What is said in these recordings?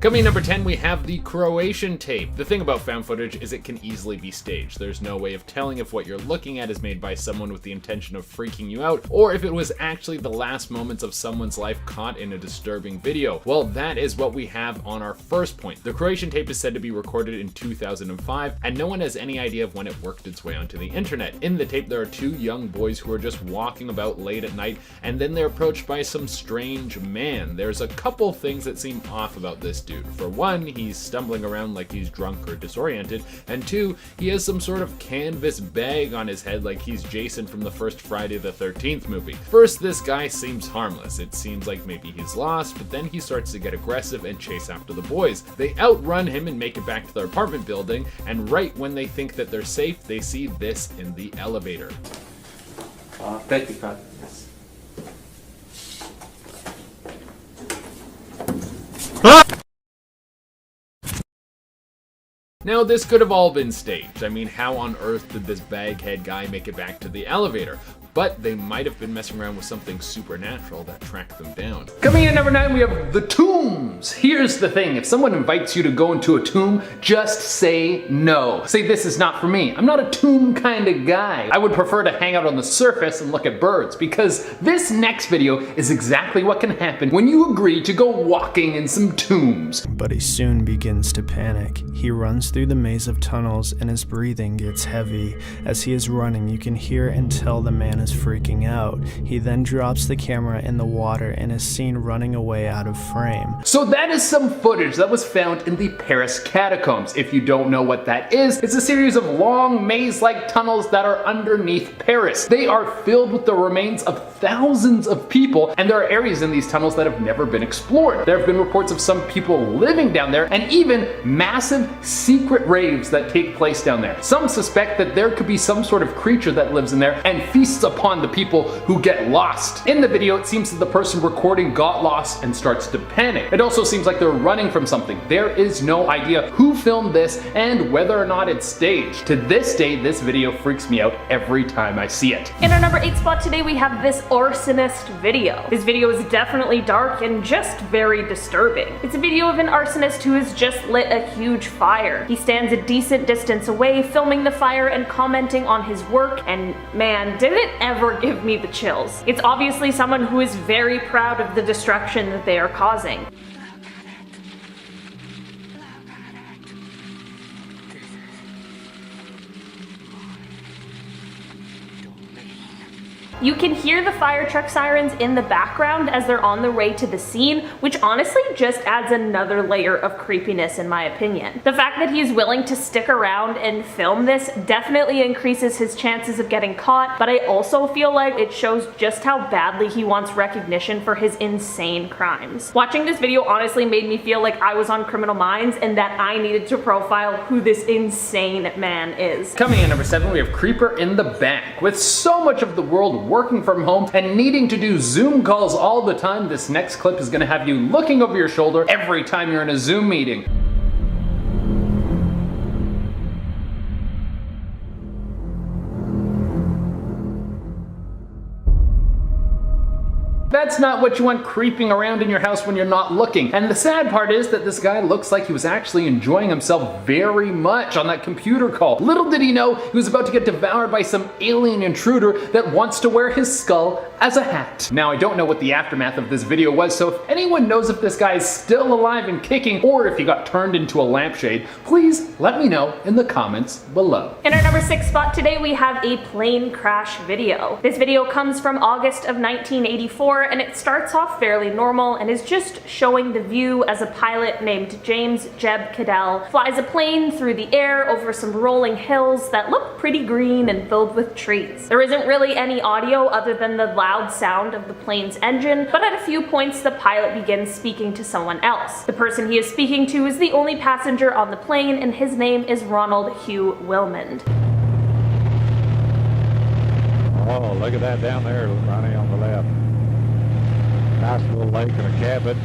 Coming in number 10, we have the Croatian tape. The thing about found footage is it can easily be staged. There's no way of telling if what you're looking at is made by someone with the intention of freaking you out, or if it was actually the last moments of someone's life caught in a disturbing video. Well, that is what we have on our first point. The Croatian tape is said to be recorded in 2005, and no one has any idea of when it worked its way onto the internet. In the tape, there are two young boys who are just walking about late at night, and then they're approached by some strange man. There's a couple things that seem off about this dude. For one, he's stumbling around like he's drunk or disoriented, and two, he has some sort of canvas bag on his head like he's Jason from the first Friday the 13th movie. First, this guy seems harmless. It seems like maybe he's lost, but then he starts to get aggressive and chase after the boys. They outrun him and make it back to their apartment building, and right when they think that they're safe, they see this in the elevator. Becky Parker. Now, this could have all been staged. I mean, how on earth did this baghead guy make it back to the elevator? But they might have been messing around with something supernatural that tracked them down. Coming in at number 9, we have the tombs. Here's the thing, if someone invites you to go into a tomb, just say no. Say, this is not for me. I'm not a tomb kind of guy. I would prefer to hang out on the surface and look at birds, because this next video is exactly what can happen when you agree to go walking in some tombs. But he soon begins to panic. He runs through the maze of tunnels and his breathing gets heavy. As he is running, you can hear and tell the man is freaking out. He then drops the camera in the water and is seen running away out of frame. So that is some footage that was found in the Paris Catacombs. If you don't know what that is, it's a series of long maze-like tunnels that are underneath Paris. They are filled with the remains of thousands of people, and there are areas in these tunnels that have never been explored. There have been reports of some people living down there, and even massive secret raves that take place down there. Some suspect that there could be some sort of creature that lives in there and feasts upon the people who get lost. In the video, it seems that the person recording got lost and starts to panic. It also seems like they're running from something. There is no idea who filmed this and whether or not it's staged. To this day, this video freaks me out every time I see it. In our number 8 spot today, we have this Arsonist video. This video is definitely dark and just very disturbing. It's a video of an arsonist who has just lit a huge fire. He stands a decent distance away, filming the fire and commenting on his work, and man, did it ever give me the chills. It's obviously someone who is very proud of the destruction that they are causing. You can hear the fire truck sirens in the background as they're on the way to the scene, which honestly just adds another layer of creepiness in my opinion. The fact that he's willing to stick around and film this definitely increases his chances of getting caught, but I also feel like it shows just how badly he wants recognition for his insane crimes. Watching this video honestly made me feel like I was on Criminal Minds and that I needed to profile who this insane man is. Coming in at number 7, we have Creeper in the Bank. With so much of the world working from home and needing to do Zoom calls all the time, this next clip is going to have you looking over your shoulder every time you're in a Zoom meeting. That's not what you want creeping around in your house when you're not looking. And the sad part is that this guy looks like he was actually enjoying himself very much on that computer call. Little did he know he was about to get devoured by some alien intruder that wants to wear his skull as a hat. Now, I don't know what the aftermath of this video was, so if anyone knows if this guy is still alive and kicking or if he got turned into a lampshade, please let me know in the comments below. In our number 6 spot today, we have a plane crash video. This video comes from August of 1984, and it starts off fairly normal and is just showing the view as a pilot named James Jeb Cadell flies a plane through the air over some rolling hills that look pretty green and filled with trees. There isn't really any audio other than the loud sound of the plane's engine, but at a few points the pilot begins speaking to someone else. The person he is speaking to is the only passenger on the plane, and his name is Ronald Hugh Wilmond. Oh, look at that down there, Ronnie, on the left. Nice little lake and a cabin.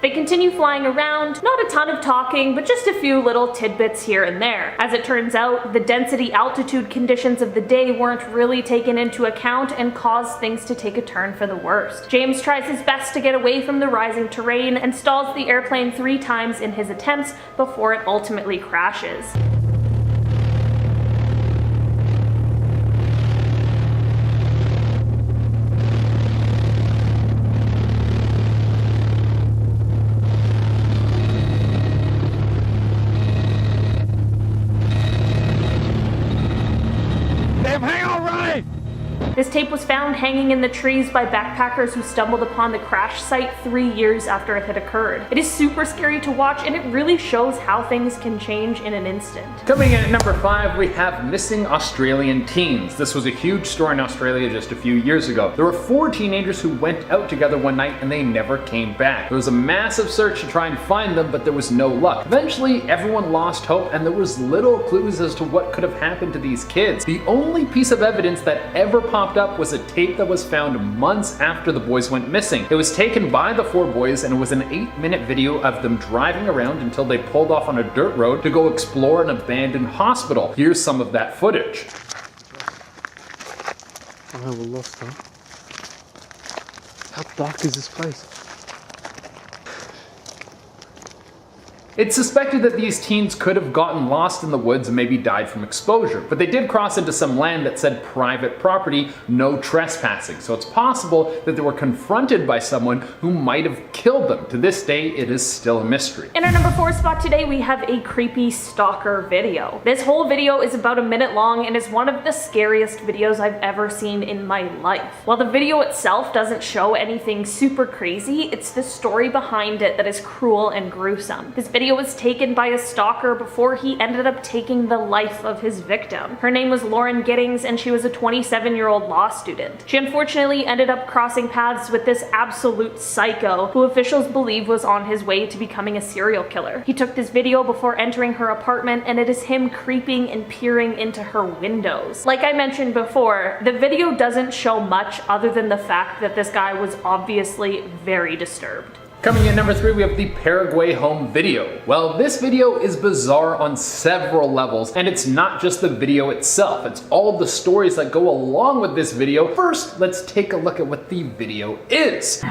They continue continue flying around, not a ton of talking, but just a few little tidbits here and there. As it turns out, the density altitude conditions of the day weren't really taken into account and caused things to take a turn for the worst. James tries his best to get away from the rising terrain and stalls the airplane 3 times in his attempts before it ultimately crashes. This tape was found hanging in the trees by backpackers who stumbled upon the crash site 3 years after it had occurred. It is super scary to watch, and it really shows how things can change in an instant. Coming in at number 5, we have missing Australian teens. This was a huge story in Australia just a few years ago. There were 4 teenagers who went out together one night and they never came back. There was a massive search to try and find them, but there was no luck. Eventually, everyone lost hope and there was little clues as to what could have happened to these kids. The only piece of evidence that ever popped up was a tape that was found months after the boys went missing. It was taken by the 4 boys and it was an 8-minute video of them driving around until they pulled off on a dirt road to go explore an abandoned hospital. Here's some of that footage. Oh, we're lost, huh? How dark is this place? It's suspected that these teens could have gotten lost in the woods and maybe died from exposure, but they did cross into some land that said private property, no trespassing, so it's possible that they were confronted by someone who might have killed them. To this day, it is still a mystery. In our number 4 spot today, we have a creepy stalker video. This whole video is about a minute long and is one of the scariest videos I've ever seen in my life. While the video itself doesn't show anything super crazy, it's the story behind it that is cruel and gruesome. This video was taken by a stalker before he ended up taking the life of his victim. Her name was Lauren Giddings and she was a 27-year-old law student. She unfortunately ended up crossing paths with this absolute psycho who officials believe was on his way to becoming a serial killer. He took this video before entering her apartment and it is him creeping and peering into her windows. Like I mentioned before, the video doesn't show much other than the fact that this guy was obviously very disturbed. Coming in number 3, we have the Paraguay home video. Well, this video is bizarre on several levels, and it's not just the video itself, it's all the stories that go along with this video. First, let's take a look at what the video is.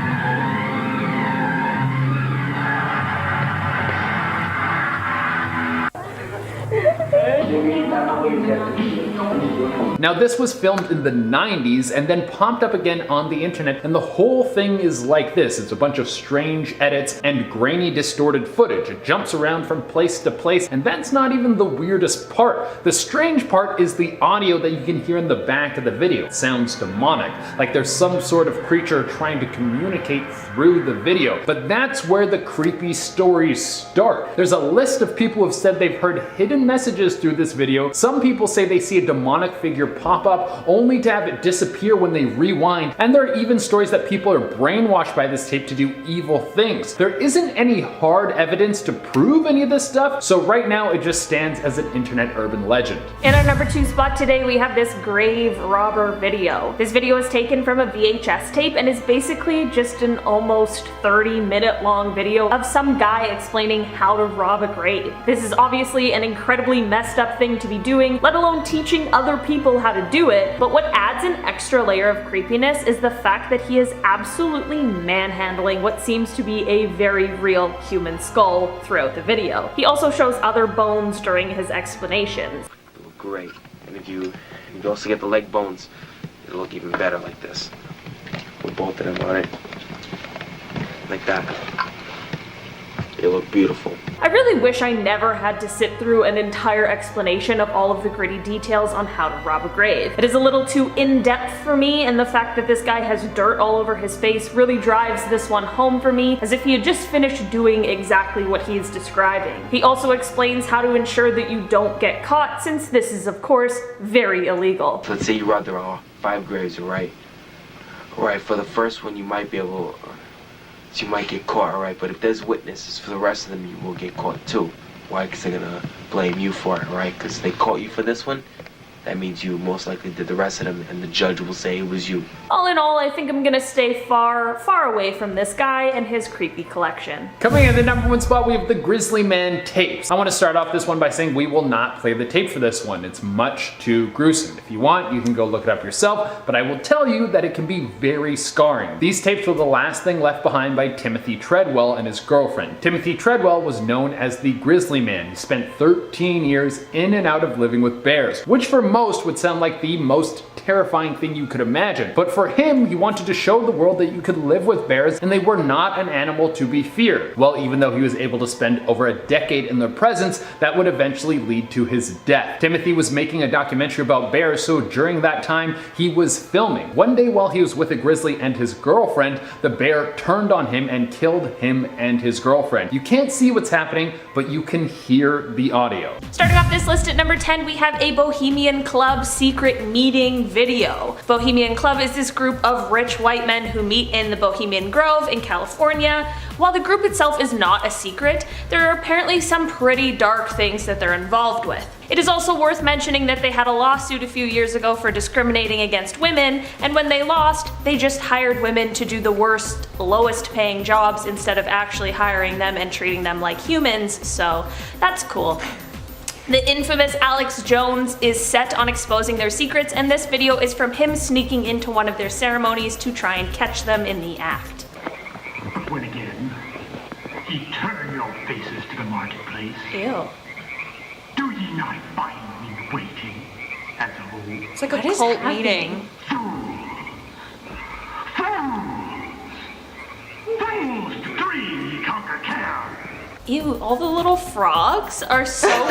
Now this was filmed in the 90s and then popped up again on the internet, and the whole thing is like this. It's a bunch of strange edits and grainy distorted footage. It jumps around from place to place, and that's not even the weirdest part. The strange part is the audio that you can hear in the back of the video. It sounds demonic, like there's some sort of creature trying to communicate through the video. But that's where the creepy stories start. There's a list of people who have said they've heard hidden messages through this video. Some people say they see a demonic figure pop up only to have it disappear when they rewind, and there are even stories that people are brainwashed by this tape to do evil things. There isn't any hard evidence to prove any of this stuff, so right now it just stands as an internet urban legend. In our number 2 spot today, we have this grave robber video. This video is taken from a VHS tape and is basically just an almost 30-minute long video of some guy explaining how to rob a grave. This is obviously an incredibly messed up thing to be doing, let alone teaching other people how to do it, but what adds an extra layer of creepiness is the fact that he is absolutely manhandling what seems to be a very real human skull throughout the video. He also shows other bones during his explanations. They look great, and if you also get the leg bones, it'll look even better like this, with both of them on it, like that. It'll look beautiful. I really wish I never had to sit through an entire explanation of all of the gritty details on how to rob a grave. It is a little too in-depth for me, and the fact that this guy has dirt all over his face really drives this one home for me, as if he had just finished doing exactly what he is describing. He also explains how to ensure that you don't get caught, since this is of course very illegal. Let's say you robbed there are 5 graves, alright? Alright, for the first one you might be able you might get caught, alright, but if there's witnesses for the rest of them, you will get caught too. Why? Because they're gonna blame you for it, right? Because they caught you for this one, that means you most likely did the rest of them, and the judge will say it was you. All in all, I think I'm gonna stay far, far away from this guy and his creepy collection. Coming in the #1 spot, we have the Grizzly Man Tapes. I want to start off this one by saying we will not play the tape for this one. It's much too gruesome. If you want, you can go look it up yourself, but I will tell you that it can be very scarring. These tapes were the last thing left behind by Timothy Treadwell and his girlfriend. Timothy Treadwell was known as the Grizzly Man. He spent 13 years in and out of living with bears, which for most would sound like the most terrifying thing you could imagine. But for him, he wanted to show the world that you could live with bears and they were not an animal to be feared. Well, even though he was able to spend over a decade in their presence, that would eventually lead to his death. Timothy was making a documentary about bears, so during that time, he was filming. One day while he was with a grizzly and his girlfriend, the bear turned on him and killed him and his girlfriend. You can't see what's happening, but you can hear the audio. Starting off this list at number 10, we have a Bohemian Club secret meeting video. Bohemian Club is this group of rich white men who meet in the Bohemian Grove in California. While the group itself is not a secret, there are apparently some pretty dark things that they're involved with. It is also worth mentioning that they had a lawsuit a few years ago for discriminating against women, and when they lost, they just hired women to do the worst, lowest paying jobs instead of actually hiring them and treating them like humans, so that's cool. The infamous Alex Jones is set on exposing their secrets, and this video is from him sneaking into one of their ceremonies to try and catch them in the act. But when again, ye turn your faces to the marketplace, Ew. do ye not find me waiting as a whole? It's like a cult meeting. Fools to dream ye conquer care. Ew, all the little frogs are so weird.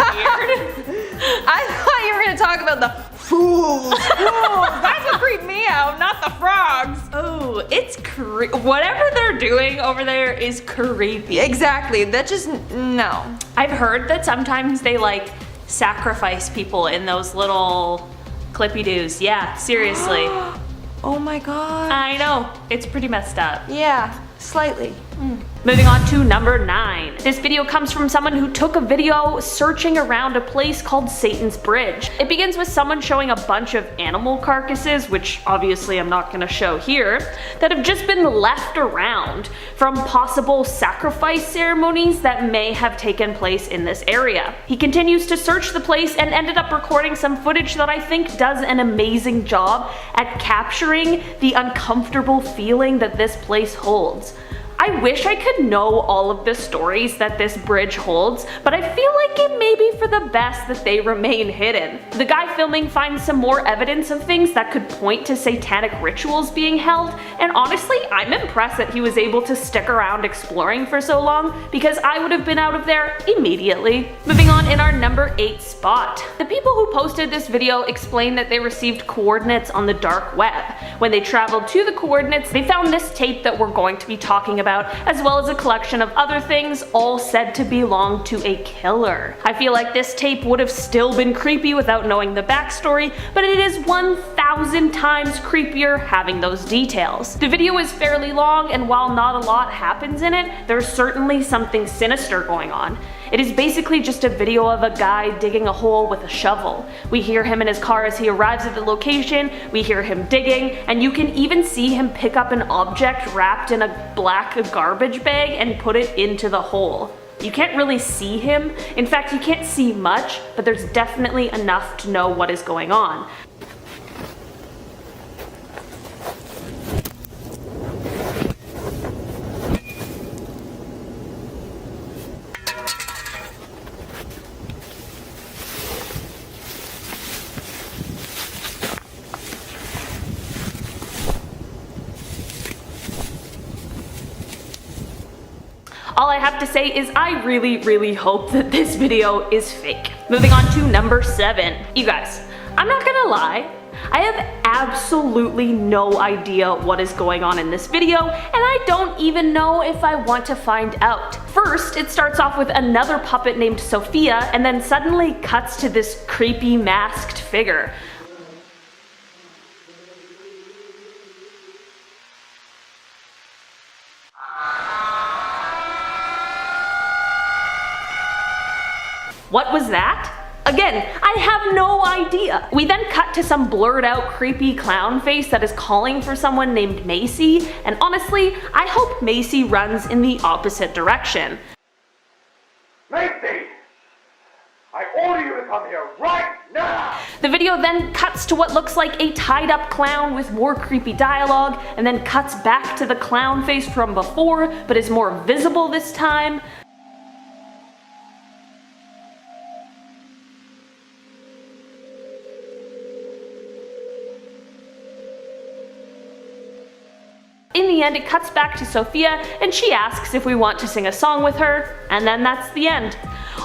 I thought you were gonna talk about the fools. That's what creeped me out, not the frogs. Oh, it's whatever they're doing over there is creepy. Exactly, that just, no. I've heard that sometimes they like sacrifice people in those little clippy-doos. Yeah, seriously. Oh my god. I know, it's pretty messed up. Yeah, slightly. Moving on to number 9. This video comes from someone who took a video searching around a place called Satan's Bridge. It begins with someone showing a bunch of animal carcasses, which obviously I'm not going to show here, that have just been left around from possible sacrifice ceremonies that may have taken place in this area. He continues to search the place and ended up recording some footage that I think does an amazing job at capturing the uncomfortable feeling that this place holds. I wish I could know all of the stories that this bridge holds, but I feel like it may be for the best that they remain hidden. The guy filming finds some more evidence of things that could point to satanic rituals being held, and honestly, I'm impressed that he was able to stick around exploring for so long, because I would have been out of there immediately. Moving on in our number 8 spot. The people who posted this video explained that they received coordinates on the dark web. When they traveled to the coordinates, they found this tape that we're going to be talking about, as well as a collection of other things, all said to belong to a killer. I feel like this tape would have still been creepy without knowing the backstory, but it is 1,000 times creepier having those details. The video is fairly long, and while not a lot happens in it, there's certainly something sinister going on. It is basically just a video of a guy digging a hole with a shovel. We hear him in his car as he arrives at the location, we hear him digging, and you can even see him pick up an object wrapped in a black garbage bag and put it into the hole. You can't really see him. In fact, you can't see much, but there's definitely enough to know what is going on. All I have to say is I really hope that this video is fake. Moving on to number 7. You guys, I'm not gonna lie, I have absolutely no idea what is going on in this video, and I don't even know if I want to find out. First, it starts off with another puppet named Sophia, and then suddenly cuts to this creepy masked figure. What was that? Again, I have no idea. We then cut to some blurred out creepy clown face that is calling for someone named Macy, and honestly, I hope Macy runs in the opposite direction. Macy! I order you to come here right now! The video then cuts to what looks like a tied up clown with more creepy dialogue, and then cuts back to the clown face from before, but is more visible this time. In the end, it cuts back to Sophia, and she asks if we want to sing a song with her, and then that's the end.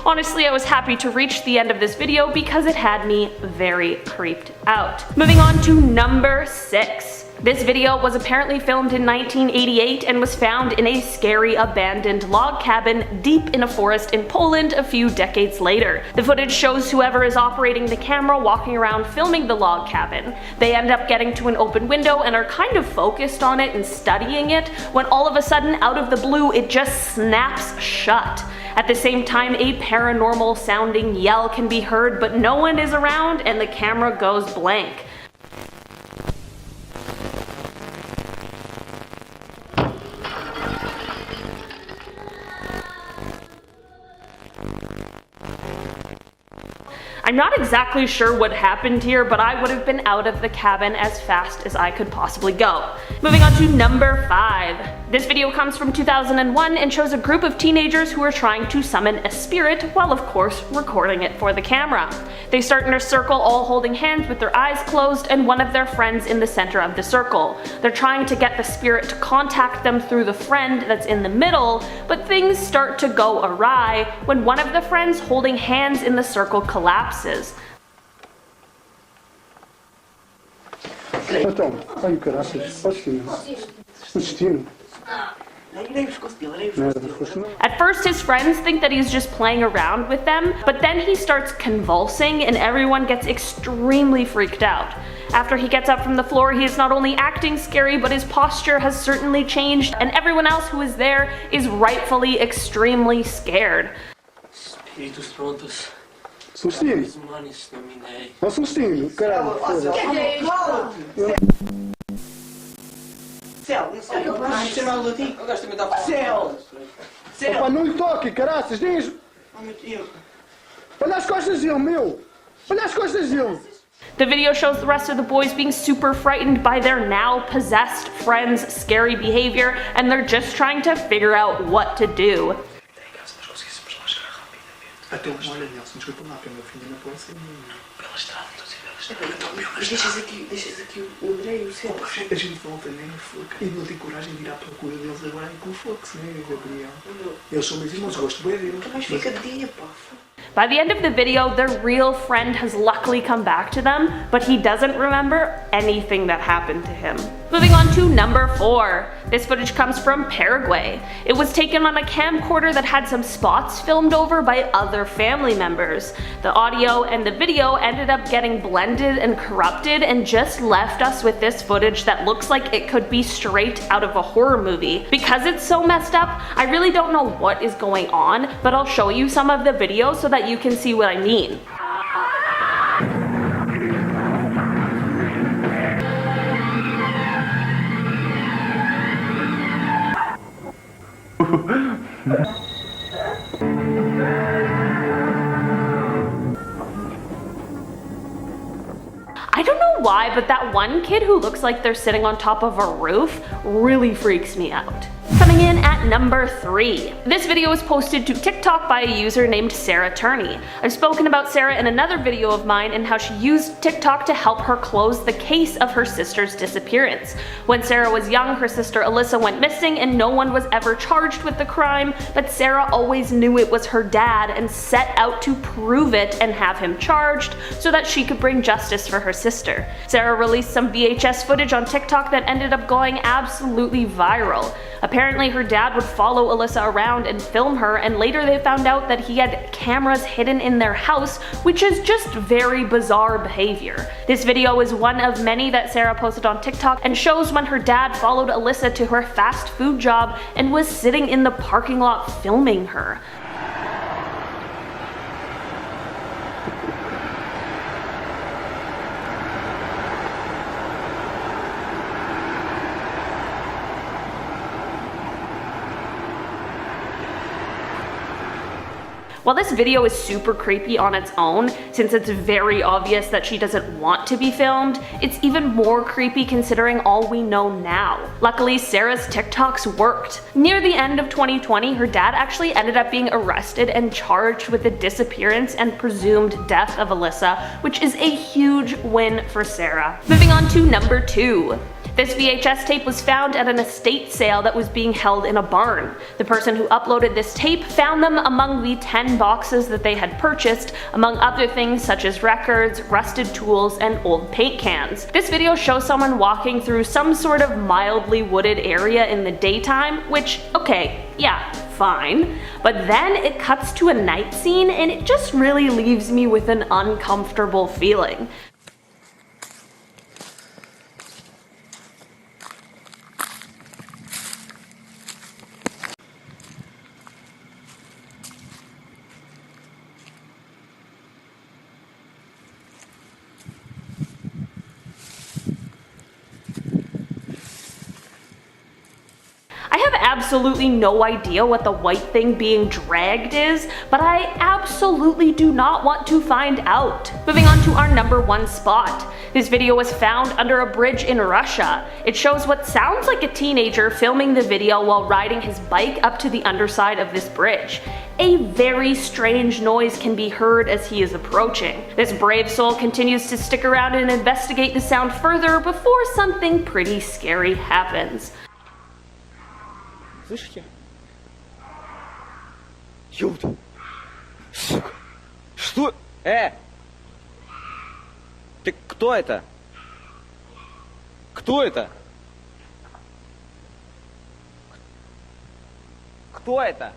Honestly, I was happy to reach the end of this video because it had me very creeped out. Moving on to number 6. This video was apparently filmed in 1988 and was found in a scary abandoned log cabin deep in a forest in Poland a few decades later. The footage shows whoever is operating the camera walking around filming the log cabin. They end up getting to an open window and are kind of focused on it and studying it, when all of a sudden, out of the blue, it just snaps shut. At the same time, a paranormal sounding yell can be heard, but no one is around and the camera goes blank. I'm not exactly sure what happened here, but I would have been out of the cabin as fast as I could possibly go. Moving on to number 5. This video comes from 2001 and shows a group of teenagers who are trying to summon a spirit while of course recording it for the camera. They start in a circle all holding hands with their eyes closed and one of their friends in the center of the circle. They're trying to get the spirit to contact them through the friend that's in the middle, but things start to go awry when one of the friends holding hands in the circle collapses. Então, ai caraças, destino. At first his friends think that he's just playing around with them, but then he starts convulsing and everyone gets extremely freaked out. After he gets up from the floor, he is not only acting scary, but his posture has certainly changed, and everyone else who is there is rightfully extremely scared. Espíritos prontos. Sustino. Ó, Sustino, caralho, foda-se. Opa, não lhe toque, caraças, diz. Olha as costas dele, meu. Olha as costas dele. The video shows the rest of the boys being super frightened by their now possessed friend's scary behavior, and they're just trying to figure out what to do. Até o olha, Nelson, desculpa lá, que a minha filha não pode ser pela estrada, deixas aqui o André e o Céu. A gente volta, né? E não tem coragem de ir à procura deles agora com o Fox, né, Gabriel? Eles são meus irmãos, gosto bem deles. Mas fica de dia, pá. By the end of the video, their real friend has luckily come back to them, but he doesn't remember anything that happened to him. Moving on to number 4. This footage comes from Paraguay. It was taken on a camcorder that had some spots filmed over by other family members. The audio and the video ended up getting blended and corrupted and just left us with this footage that looks like it could be straight out of a horror movie. Because it's so messed up, I really don't know what is going on, but I'll show you some of the video so that you can see what I mean. I don't know why, but that one kid who looks like they're sitting on top of a roof really freaks me out. Coming in at number 3. This video was posted to TikTok by a user named Sarah Turney. I've spoken about Sarah in another video of mine and how she used TikTok to help her close the case of her sister's disappearance. When Sarah was young, her sister Alyssa went missing and no one was ever charged with the crime, but Sarah always knew it was her dad and set out to prove it and have him charged so that she could bring justice for her sister. Sarah released some VHS footage on TikTok that ended up going absolutely viral. Apparently her dad would follow Alyssa around and film her, and later they found out that he had cameras hidden in their house, which is just very bizarre behavior. This video is one of many that Sarah posted on TikTok and shows when her dad followed Alyssa to her fast food job and was sitting in the parking lot filming her. While this video is super creepy on its own, since it's very obvious that she doesn't want to be filmed, it's even more creepy considering all we know now. Luckily, Sarah's TikToks worked. Near the end of 2020, her dad actually ended up being arrested and charged with the disappearance and presumed death of Alyssa, which is a huge win for Sarah. Moving on to number 2. This VHS tape was found at an estate sale that was being held in a barn. The person who uploaded this tape found them among the 10 boxes that they had purchased, among other things such as records, rusted tools, and old paint cans. This video shows someone walking through some sort of mildly wooded area in the daytime, which, okay, yeah, fine. But then it cuts to a night scene and it just really leaves me with an uncomfortable feeling. Absolutely no idea what the white thing being dragged is, but I absolutely do not want to find out. Moving on to our number 1 spot. This video was found under a bridge in Russia. It shows what sounds like a teenager filming the video while riding his bike up to the underside of this bridge. A very strange noise can be heard as he is approaching. This brave soul continues to stick around and investigate the sound further before something pretty scary happens. Слышите? Ёпта. Сука. Что? Ты кто это? Кто это? Кто это?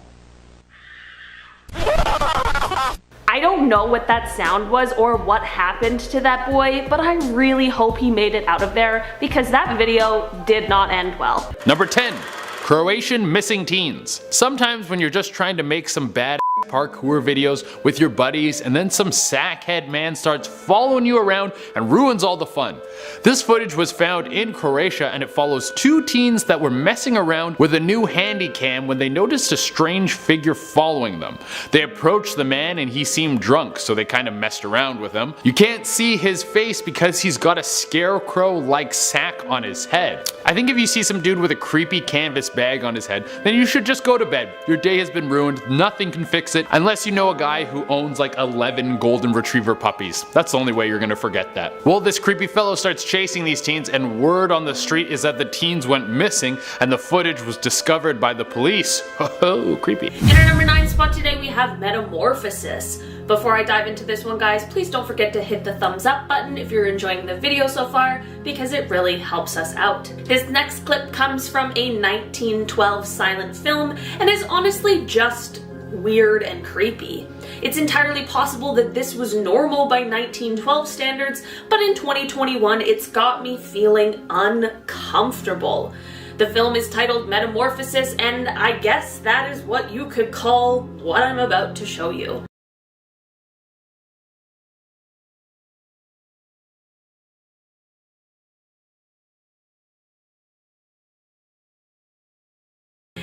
I don't know what that sound was or what happened to that boy, but I really hope he made it out of there because that video did not end well. Number 10. Croatian missing teens. Sometimes when you're just trying to make some bad parkour videos with your buddies and then some sackhead man starts following you around and ruins all the fun. This footage was found in Croatia and it follows 2 teens that were messing around with a new handy cam when they noticed a strange figure following them. They approached the man and he seemed drunk, so they kind of messed around with him. You can't see his face because he's got a scarecrow-like sack on his head. I think if you see some dude with a creepy canvas bag on his head, then you should just go to bed. Your day has been ruined, nothing can fix it, unless you know a guy who owns like 11 golden retriever puppies. That's the only way you're gonna forget that. Well, this creepy fellow starts chasing these teens and word on the street is that the teens went missing and the footage was discovered by the police. Oh, creepy. In our number 9 spot today we have Metamorphosis. Before I dive into this one, guys, please don't forget to hit the thumbs up button if you're enjoying the video so far, because it really helps us out. This next clip comes from a 1912 silent film and is honestly just weird and creepy. It's entirely possible that this was normal by 1912 standards, but in 2021 it's got me feeling uncomfortable. The film is titled Metamorphosis, and I guess that is what you could call what I'm about to show you.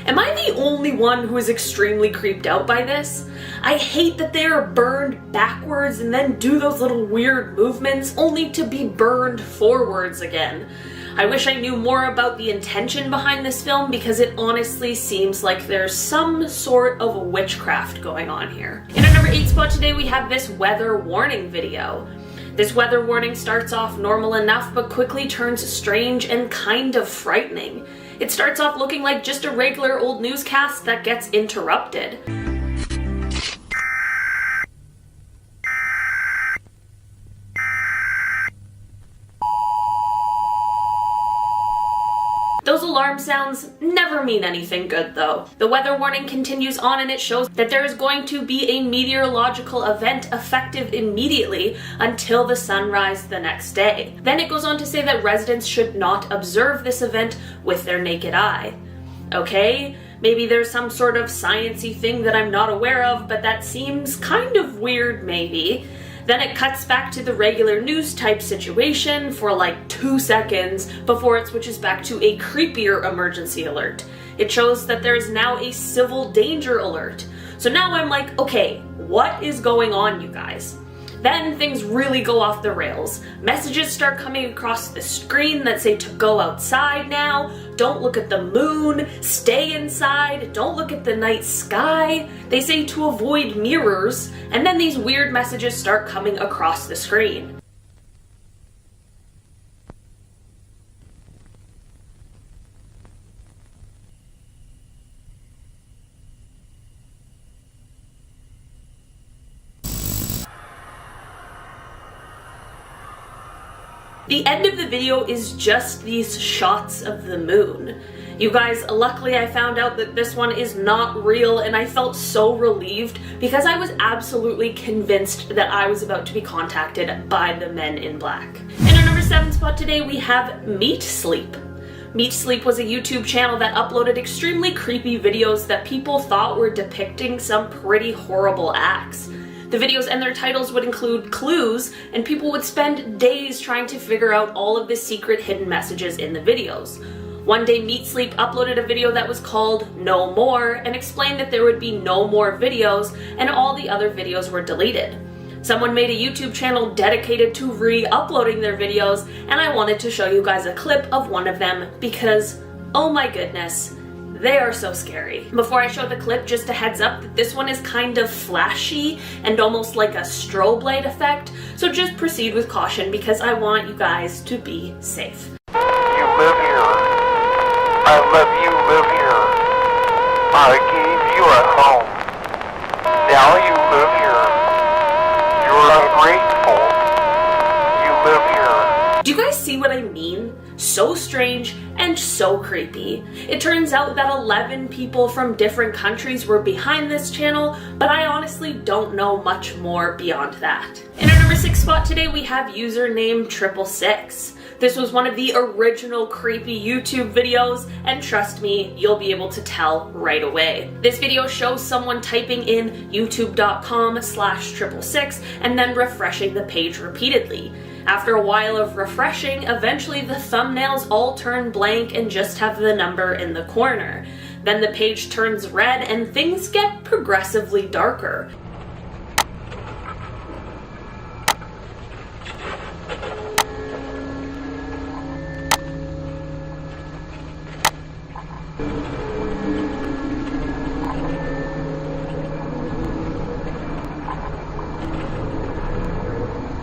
Am I the only one who is extremely creeped out by this? I hate that they are burned backwards and then do those little weird movements only to be burned forwards again. I wish I knew more about the intention behind this film because it honestly seems like there's some sort of witchcraft going on here. In our number 8 spot today we have this weather warning video. This weather warning starts off normal enough but quickly turns strange and kind of frightening. It starts off looking like just a regular old newscast that gets interrupted. Those alarm sounds never mean anything good though. The weather warning continues on and it shows that there is going to be a meteorological event effective immediately until the sunrise the next day. Then it goes on to say that residents should not observe this event with their naked eye. Okay, maybe there's some sort of sciencey thing that I'm not aware of, but that seems kind of weird maybe. Then it cuts back to the regular news type situation for like 2 seconds before it switches back to a creepier emergency alert. It shows that there is now a civil danger alert. So now I'm like, okay, what is going on, you guys? Then things really go off the rails. Messages start coming across the screen that say to go outside now, don't look at the moon, stay inside, don't look at the night sky. They say to avoid mirrors, and then these weird messages start coming across the screen. The end of the video is just these shots of the moon. You guys, luckily I found out that this one is not real, and I felt so relieved because I was absolutely convinced that I was about to be contacted by the men in black. In our number 7 spot today, we have Meat Sleep. Meat Sleep was a YouTube channel that uploaded extremely creepy videos that people thought were depicting some pretty horrible acts. The videos and their titles would include clues, and people would spend days trying to figure out all of the secret hidden messages in the videos. One day, Meat Sleep uploaded a video that was called No More and explained that there would be no more videos and all the other videos were deleted. Someone made a YouTube channel dedicated to re-uploading their videos, and I wanted to show you guys a clip of one of them because, oh my goodness, they are so scary. Before I show the clip, just a heads up that this one is kind of flashy and almost like a strobe light effect, so just proceed with caution because I want you guys to be safe. You live here. I let you live here. I gave you a home. Now you live here. You're ungrateful. You live here. Do you guys see what I mean? So strange and so creepy. It turns out that 11 people from different countries were behind this channel, but I honestly don't know much more beyond that. In our number 6 spot today, we have username 666. This was one of the original creepy YouTube videos, and trust me, you'll be able to tell right away. This video shows someone typing in youtube.com/666 and then refreshing the page repeatedly. After a while of refreshing, eventually the thumbnails all turn blank and just have the number in the corner. Then the page turns red and things get progressively darker.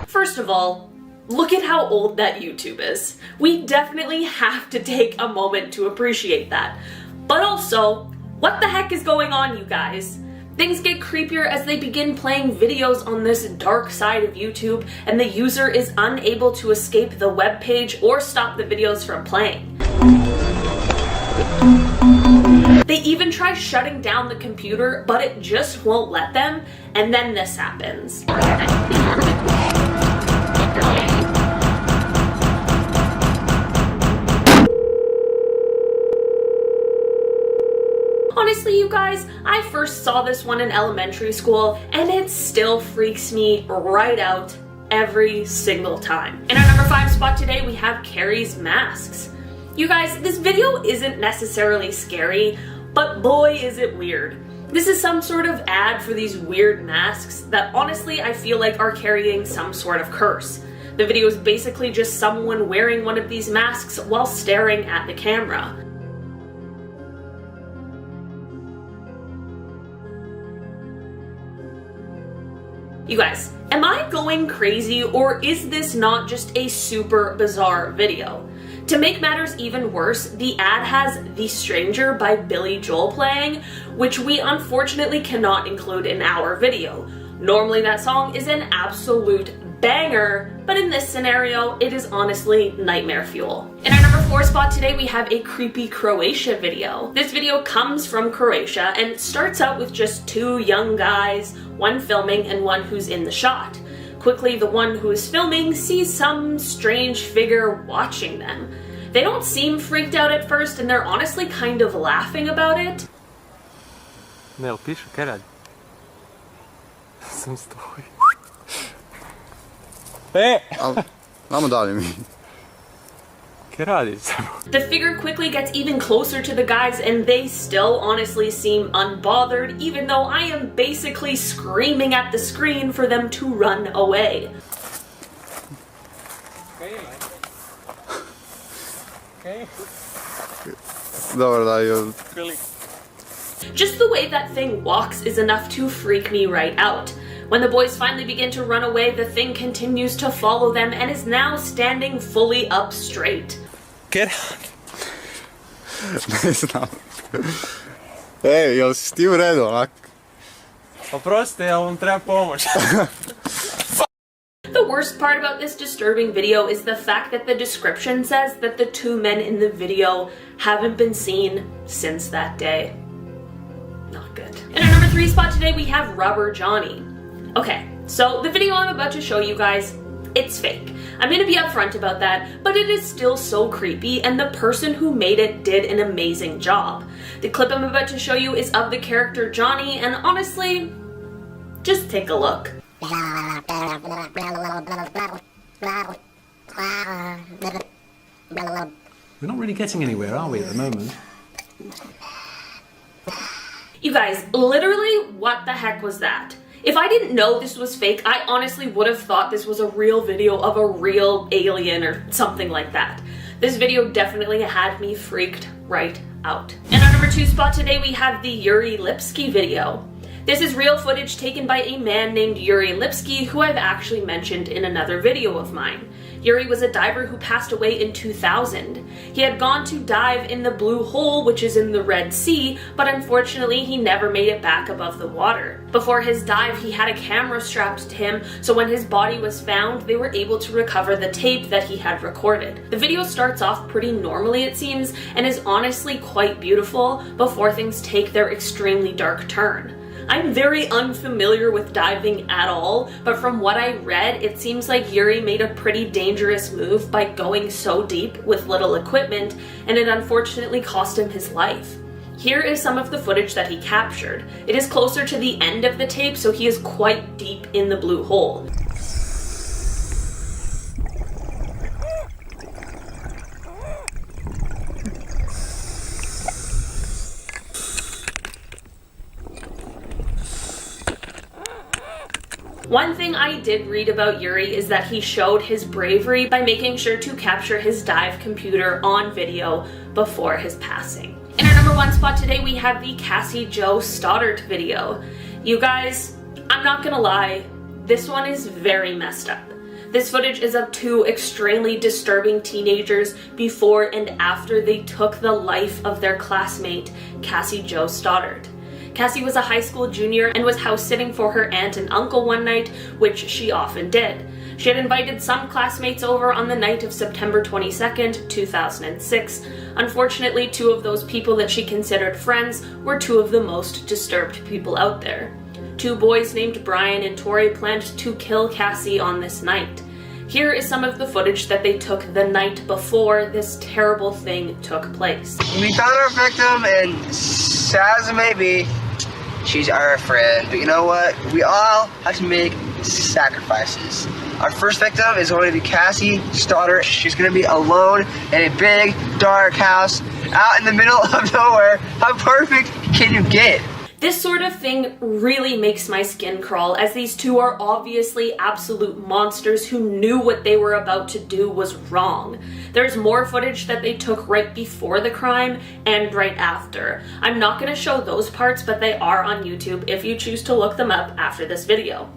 First of all, look at how old that YouTube is. We definitely have to take a moment to appreciate that. But also, what the heck is going on, you guys? Things get creepier as they begin playing videos on this dark side of YouTube, and the user is unable to escape the web page or stop the videos from playing. They even try shutting down the computer, but it just won't let them, and then this happens. Honestly, you guys, I first saw this one in elementary school, and it still freaks me right out every single time. In our number 5 spot today, we have Carrie's Masks. You guys, this video isn't necessarily scary, but boy is it weird. This is some sort of ad for these weird masks that honestly I feel like are carrying some sort of curse. The video is basically just someone wearing one of these masks while staring at the camera. You guys, am I going crazy, or is this not just a super bizarre video? To make matters even worse, the ad has The Stranger by Billy Joel playing, which we unfortunately cannot include in our video. Normally that song is an absolute banger, but in this scenario, it is honestly nightmare fuel. In our number 4 spot today, we have a creepy Croatia video. This video comes from Croatia and starts out with just 2 young guys, one filming and one who's in the shot. Quickly, the one who is filming sees some strange figure watching them. They don't seem freaked out at first, and they're honestly kind of laughing about it. Nel piše, kaj radi? Sam stoji. Vamo dalje mi. Che radiš? The figure quickly gets even closer to the guys and they still honestly seem unbothered, even though I am basically screaming at the screen for them to run away. Just the way that thing walks is enough to freak me right out. When the boys finally begin to run away, the thing continues to follow them and is now standing fully up straight. Get out. Ne znam. Ej, jel si ti u redu onak? Oprosti, ali vam treba pomoć. The worst part about this disturbing video is the fact that the description says that the two men in the video haven't been seen since that day. Not good. In our number 3 spot today, we have Rubber Johnny. Okay, so the video I'm about to show you guys, it's fake. I'm gonna be upfront about that, but it is still so creepy, and the person who made it did an amazing job. The clip I'm about to show you is of the character Johnny, and honestly, just take a look. We're not really getting anywhere, are we, at the moment? You guys, literally, what the heck was that? If I didn't know this was fake, I honestly would have thought this was a real video of a real alien or something like that. This video definitely had me freaked right out. In our number 2 spot today, we have the Yuri Lipsky video. This is real footage taken by a man named Yuri Lipsky, who I've actually mentioned in another video of mine. Yuri was a diver who passed away in 2000. He had gone to dive in the Blue Hole, which is in the Red Sea, but unfortunately he never made it back above the water. Before his dive, he had a camera strapped to him, so when his body was found, they were able to recover the tape that he had recorded. The video starts off pretty normally, it seems, and is honestly quite beautiful before things take their extremely dark turn. I'm very unfamiliar with diving at all, but from what I read, it seems like Yuri made a pretty dangerous move by going so deep with little equipment, and it unfortunately cost him his life. Here is some of the footage that he captured. It is closer to the end of the tape, so he is quite deep in the Blue Hole. One thing I did read about Yuri is that he showed his bravery by making sure to capture his dive computer on video before his passing. In our number 1 spot today, we have the Cassie Jo Todd video. You guys, I'm not gonna lie, this one is very messed up. This footage is of 2 extremely disturbing teenagers before and after they took the life of their classmate, Cassie Jo Todd. Cassie was a high school junior and was house sitting for her aunt and uncle one night, which she often did. She had invited some classmates over on the night of September 22nd, 2006. Unfortunately, 2 of those people that she considered friends were 2 of the most disturbed people out there. 2 boys named Brian and Tori planned to kill Cassie on this night. Here is some of the footage that they took the night before this terrible thing took place. We found our victim, and sad as it may be, she's our friend. But you know what? We all have to make sacrifices. Our first victim is going to be Cassie Todd. She's going to be alone in a big, dark house out in the middle of nowhere. How perfect can you get? This sort of thing really makes my skin crawl, as these 2 are obviously absolute monsters who knew what they were about to do was wrong. There's more footage that they took right before the crime and right after. I'm not going to show those parts, but they are on YouTube if you choose to look them up after this video.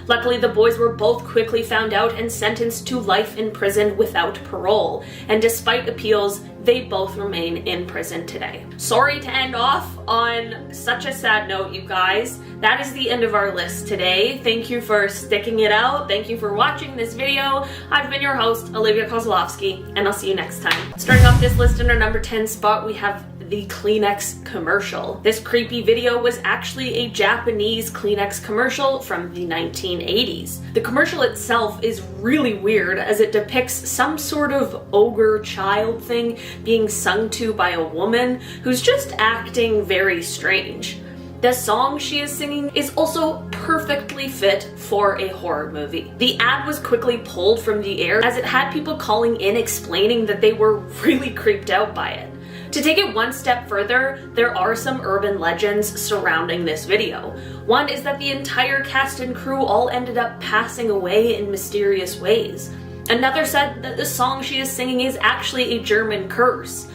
Luckily, the boys were both quickly found out and sentenced to life in prison without parole, and despite appeals, they both remain in prison today. Sorry to end off on such a sad note, you guys. That is the end of our list today. Thank you for sticking it out. Thank you for watching this video. I've been your host, Olivia Kozlowski, and I'll see you next time. Starting off this list in our number 10 spot, we have the Kleenex commercial. This creepy video was actually a Japanese Kleenex commercial from the 1980s. The commercial itself is really weird, as it depicts some sort of ogre child thing being sung to by a woman who's just acting very strange. The song she is singing is also perfectly fit for a horror movie. The ad was quickly pulled from the air as it had people calling in explaining that they were really creeped out by it. To take it one step further, there are some urban legends surrounding this video. One is that the entire cast and crew all ended up passing away in mysterious ways. Another said that the song she is singing is actually a German curse.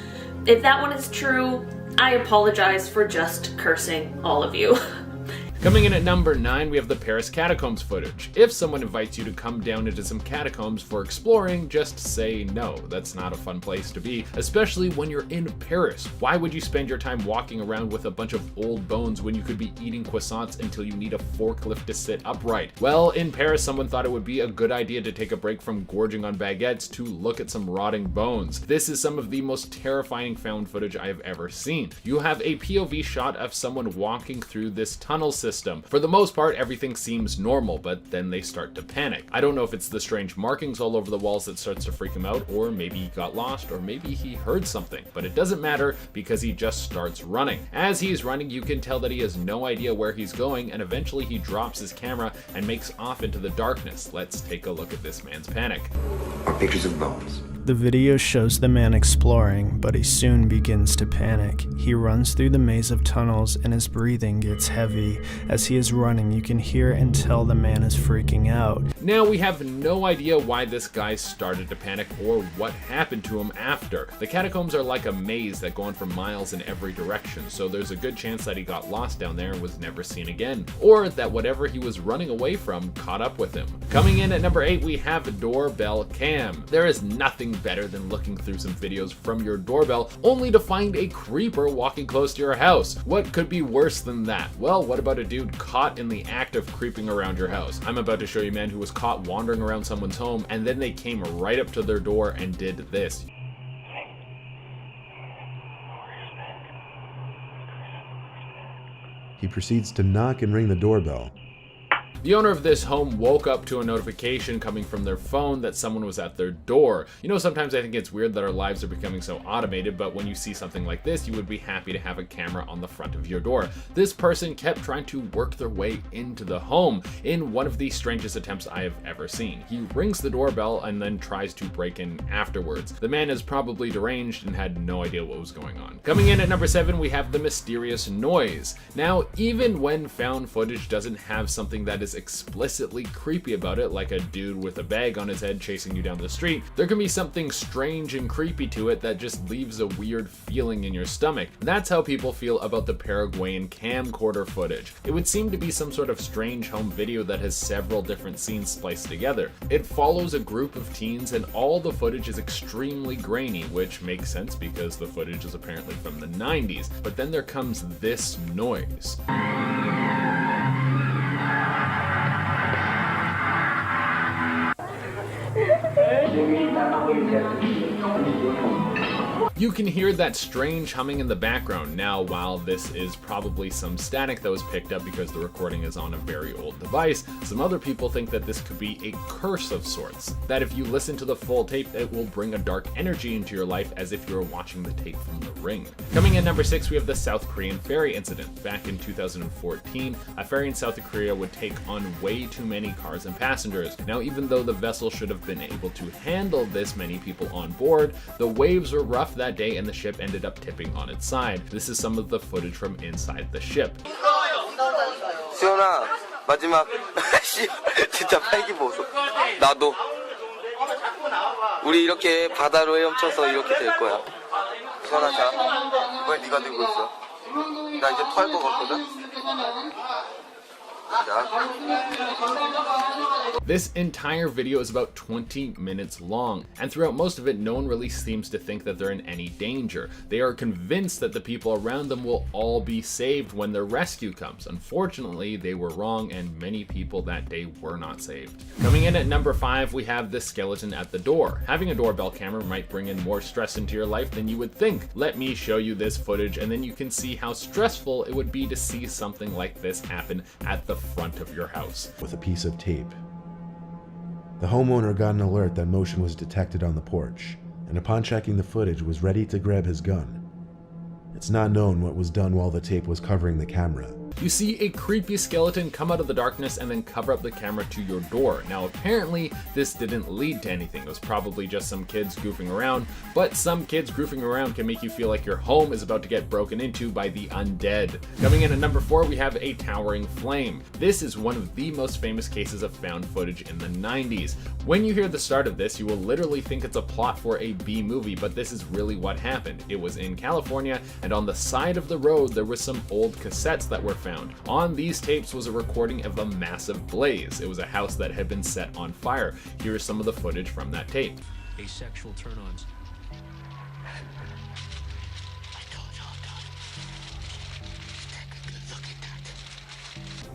If that one is true, I apologize for just cursing all of you. Coming in at number 9, we have the Paris Catacombs footage. If someone invites you to come down into some catacombs for exploring, just say no. That's not a fun place to be, especially when you're in Paris. Why would you spend your time walking around with a bunch of old bones when you could be eating croissants until you need a forklift to sit upright? Well, in Paris, someone thought it would be a good idea to take a break from gorging on baguettes to look at some rotting bones. This is some of the most terrifying found footage I have ever seen. You have a POV shot of someone walking through this tunnel system. For the most part, everything seems normal, but then they start to panic. I don't know if it's the strange markings all over the walls that starts to freak him out, or maybe he got lost, or maybe he heard something, but it doesn't matter because he just starts running. As he's running, you can tell that he has no idea where he's going, and eventually he drops his camera and makes off into the darkness. Let's take a look at this man's panic. Are pictures of bones. The video shows the man exploring, but he soon begins to panic. He runs through the maze of tunnels and his breathing gets heavy. As he is running, you can hear and tell the man is freaking out. Now, we have no idea why this guy started to panic or what happened to him after. The catacombs are like a maze that go on for miles in every direction, so there's a good chance that he got lost down there and was never seen again, or that whatever he was running away from caught up with him. Coming in at number 8, we have Doorbell Cam. There is nothing better than looking through some videos from your doorbell only to find a creeper walking close to your house. What could be worse than that? Well, what about a dude caught in the act of creeping around your house? I'm about to show you a man who was caught wandering around someone's home and then they came right up to their door and did this. He proceeds to knock and ring the doorbell. The owner of this home woke up to a notification coming from their phone that someone was at their door. You know, sometimes I think it's weird that our lives are becoming so automated, but when you see something like this, you would be happy to have a camera on the front of your door. This person kept trying to work their way into the home in one of the strangest attempts I have ever seen. He rings the doorbell and then tries to break in afterwards. The man is probably deranged and had no idea what was going on. Coming in at number 7, we have the mysterious noise. Now, even when found footage doesn't have something that is explicitly creepy about it, like a dude with a bag on his head chasing you down the street, there can be something strange and creepy to it that just leaves a weird feeling in your stomach. That's how people feel about the Paraguayan camcorder footage. It would seem to be some sort of strange home video that has several different scenes spliced together. It follows a group of teens and all the footage is extremely grainy, which makes sense because the footage is apparently from the 90s. But then there comes this noise. You can hear that strange humming in the background. Now, while this is probably some static that was picked up because the recording is on a very old device, some other people think that this could be a curse of sorts. That if you listen to the full tape, it will bring a dark energy into your life as if you were watching the tape from The Ring. Coming in number 6, we have the South Korean ferry incident. Back in 2014, a ferry in South Korea would take on way too many cars and passengers. Now, even though the vessel should have been able to handle this many people on board, the waves were rough that day and the ship ended up tipping on its side. This is some of the footage from inside the ship. 수연아, 마지막 진짜 팔기 보소. 나도. 우리 이렇게 바다로 헤엄쳐서 이렇게 될 거야. 수연아, 자, 왜 네가 들고 있어? 나 이제 토할 것 같거든. This entire video is about 20 minutes long, and throughout most of it, no one really seems to think that they're in any danger. They are convinced that the people around them will all be saved when their rescue comes. Unfortunately, they were wrong, and many people that day were not saved. Coming in at number 5, we have the skeleton at the door. Having a doorbell camera might bring in more stress into your life than you would think. Let me show you this footage, and then you can see how stressful it would be to see something like this happen at the front of your house. With a piece of tape. The homeowner got an alert that motion was detected on the porch, and upon checking the footage was ready to grab his gun. It's not known what was done while the tape was covering the camera. You see a creepy skeleton come out of the darkness and then cover up the camera to your door. Now apparently this didn't lead to anything. It was probably just some kids goofing around, but some kids goofing around can make you feel like your home is about to get broken into by the undead. Coming in at number 4, we have a towering flame. This is one of the most famous cases of found footage in the 90s. When you hear the start of this, you will literally think it's a plot for a B movie, but this is really what happened. It was in California, and on the side of the road there were some old cassettes that were found. On these tapes was a recording of a massive blaze. It was a house that had been set on fire. Here is some of the footage from that tape. Asexual turn-ons.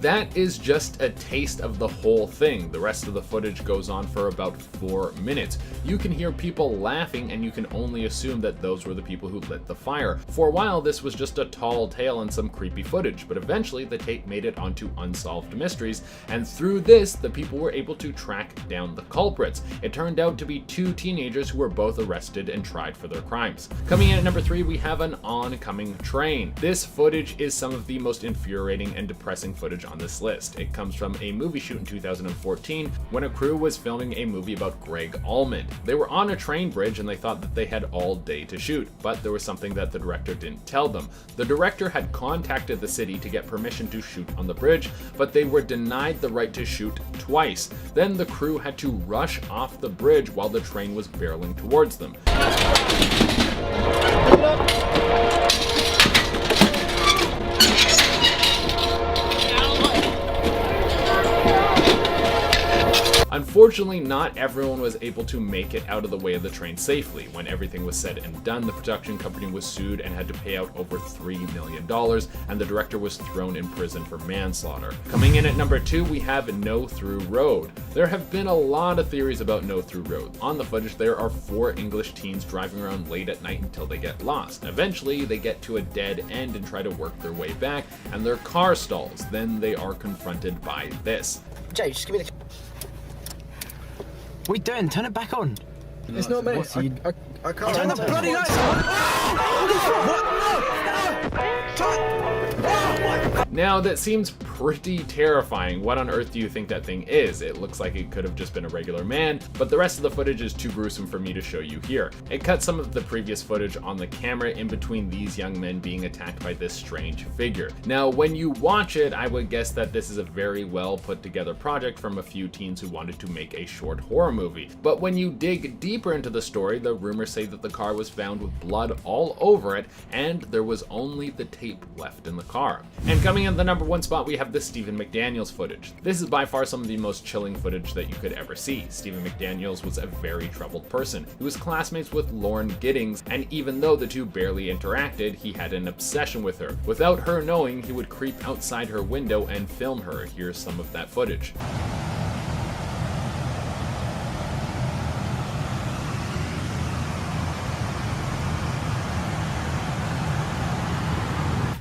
That is just a taste of the whole thing. The rest of the footage goes on for about 4 minutes. You can hear people laughing and you can only assume that those were the people who lit the fire. For a while this was just a tall tale and some creepy footage, but eventually the tape made it onto Unsolved Mysteries, and through this the people were able to track down the culprits. It turned out to be 2 teenagers who were both arrested and tried for their crimes. Coming in at number 3, we have an oncoming train. This footage is some of the most infuriating and depressing footage on this list. It comes from a movie shoot in 2014 when a crew was filming a movie about Greg Almond. They were on a train bridge and they thought that they had all day to shoot, but there was something that the director didn't tell them. The director had contacted the city to get permission to shoot on the bridge, but they were denied the right to shoot twice. Then the crew had to rush off the bridge while the train was barreling towards them. Unfortunately, not everyone was able to make it out of the way of the train safely. When everything was said and done, the production company was sued and had to pay out over $3 million, and the director was thrown in prison for manslaughter. Coming in at number 2, we have No Through Road. There have been a lot of theories about No Through Road. On the footage, there are 4 English teens driving around late at night until they get lost. Eventually, they get to a dead end and try to work their way back, and their car stalls. Then they are confronted by this. Jay, just give me the... What are you doing? Turn it back on. It's not me. I can't. Turn the bloody lights on. Now that seems pretty terrifying. What on earth do you think that thing is? It looks like it could have just been a regular man, but the rest of the footage is too gruesome for me to show you here. It cuts some of the previous footage on the camera in between these young men being attacked by this strange figure. Now when you watch it, I would guess that this is a very well put together project from a few teens who wanted to make a short horror movie. But when you dig deeper into the story, the rumors say that the car was found with blood all over it and there was only the tape left in the car. And coming in the number 1 spot, we have the Stephen McDaniels footage. This is by far some of the most chilling footage that you could ever see. Stephen McDaniels was a very troubled person. He was classmates with Lauren Giddings, and even though the two barely interacted, he had an obsession with her. Without her knowing, he would creep outside her window and film her. Here's some of that footage.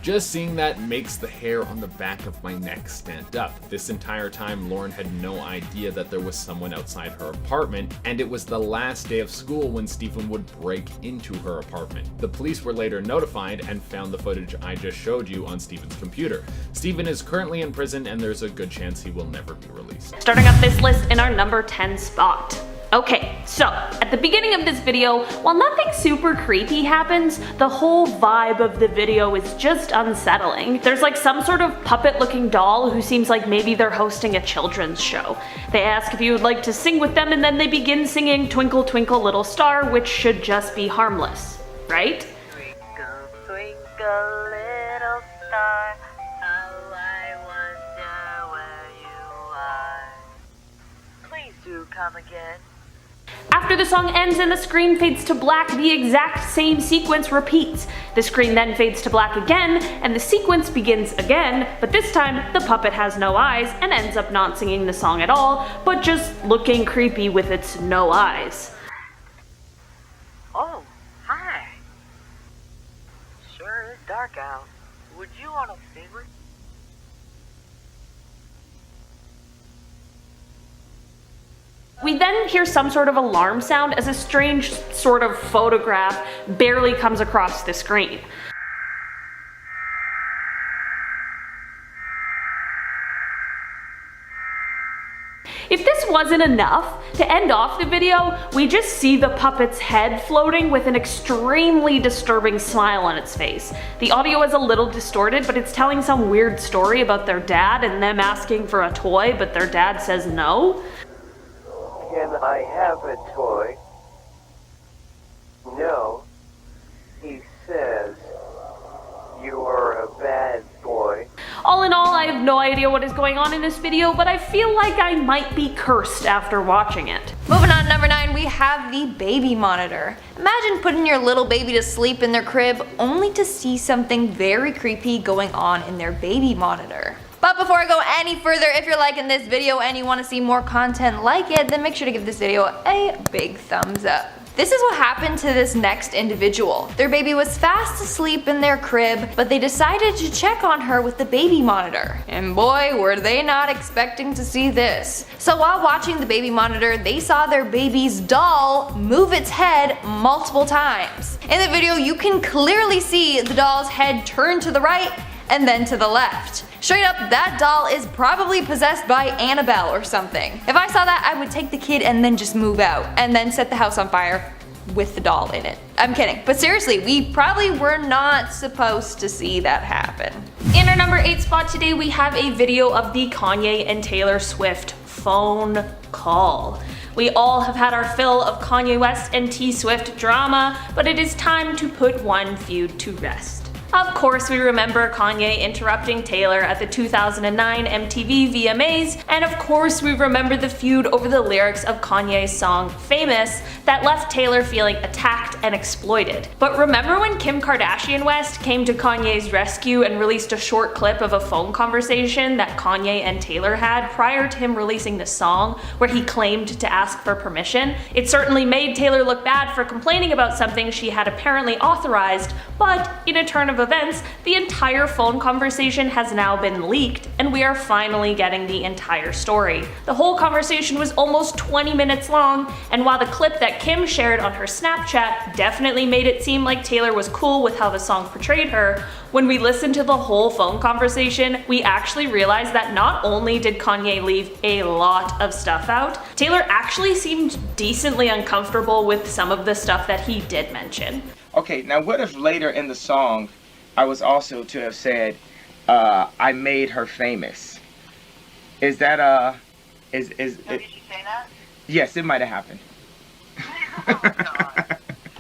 Just seeing that makes the hair on the back of my neck stand up. This entire time, Lauren had no idea that there was someone outside her apartment, and it was the last day of school when Stephen would break into her apartment. The police were later notified and found the footage I just showed you on Stephen's computer. Stephen is currently in prison, and there's a good chance he will never be released. Starting up this list in our number 10 spot. Okay, so at the beginning of this video, while nothing super creepy happens, the whole vibe of the video is just unsettling. There's like some sort of puppet looking doll who seems like maybe they're hosting a children's show. They ask if you would like to sing with them, and then they begin singing Twinkle Twinkle Little Star, which should just be harmless, right? Twinkle, twinkle, little star, how I wonder where you are. Please do come again. After the song ends and the screen fades to black, the exact same sequence repeats. The screen then fades to black again, and the sequence begins again, but this time the puppet has no eyes and ends up not singing the song at all, but just looking creepy with its no eyes. Oh, hi. Sure is dark out. Would you want to sing with me? We then hear some sort of alarm sound as a strange sort of photograph barely comes across the screen. If this wasn't enough, to end off the video, we just see the puppet's head floating with an extremely disturbing smile on its face. The audio is a little distorted, but it's telling some weird story about their dad and them asking for a toy, but their dad says no. Can I have a toy? No. He says, you are a bad boy. All in all, I have no idea what is going on in this video, but I feel like I might be cursed after watching it. Moving on to number 9, we have the baby monitor. Imagine putting your little baby to sleep in their crib only to see something very creepy going on in their baby monitor. But before I go any further, if you're liking this video and you want to see more content like it, then make sure to give this video a big thumbs up. This is what happened to this next individual. Their baby was fast asleep in their crib, but they decided to check on her with the baby monitor. And boy, were they not expecting to see this. So while watching the baby monitor, they saw their baby's doll move its head multiple times. In the video, you can clearly see the doll's head turn to the right and then to the left. Straight up, that doll is probably possessed by Annabelle or something. If I saw that, I would take the kid and then just move out, and then set the house on fire with the doll in it. I'm kidding, but seriously, we probably were not supposed to see that happen. In our number 8 spot today, we have a video of the Kanye and Taylor Swift phone call. We all have had our fill of Kanye West and T Swift drama, but it is time to put one feud to rest. Of course, we remember Kanye interrupting Taylor at the 2009 MTV VMAs, and of course we remember the feud over the lyrics of Kanye's song Famous that left Taylor feeling attacked and exploited. But remember when Kim Kardashian West came to Kanye's rescue and released a short clip of a phone conversation that Kanye and Taylor had prior to him releasing the song, where he claimed to ask for permission? It certainly made Taylor look bad for complaining about something she had apparently authorized, but in a turn of events, the entire phone conversation has now been leaked, and we are finally getting the entire story. The whole conversation was almost 20 minutes long, and while the clip that Kim shared on her Snapchat definitely made it seem like Taylor was cool with how the song portrayed her, when we listened to the whole phone conversation, we actually realized that not only did Kanye leave a lot of stuff out, Taylor actually seemed decently uncomfortable with some of the stuff that he did mention. Okay, now what if later in the song I was also to have said, I made her famous? Is that, did she say that? Yes, it might have happened.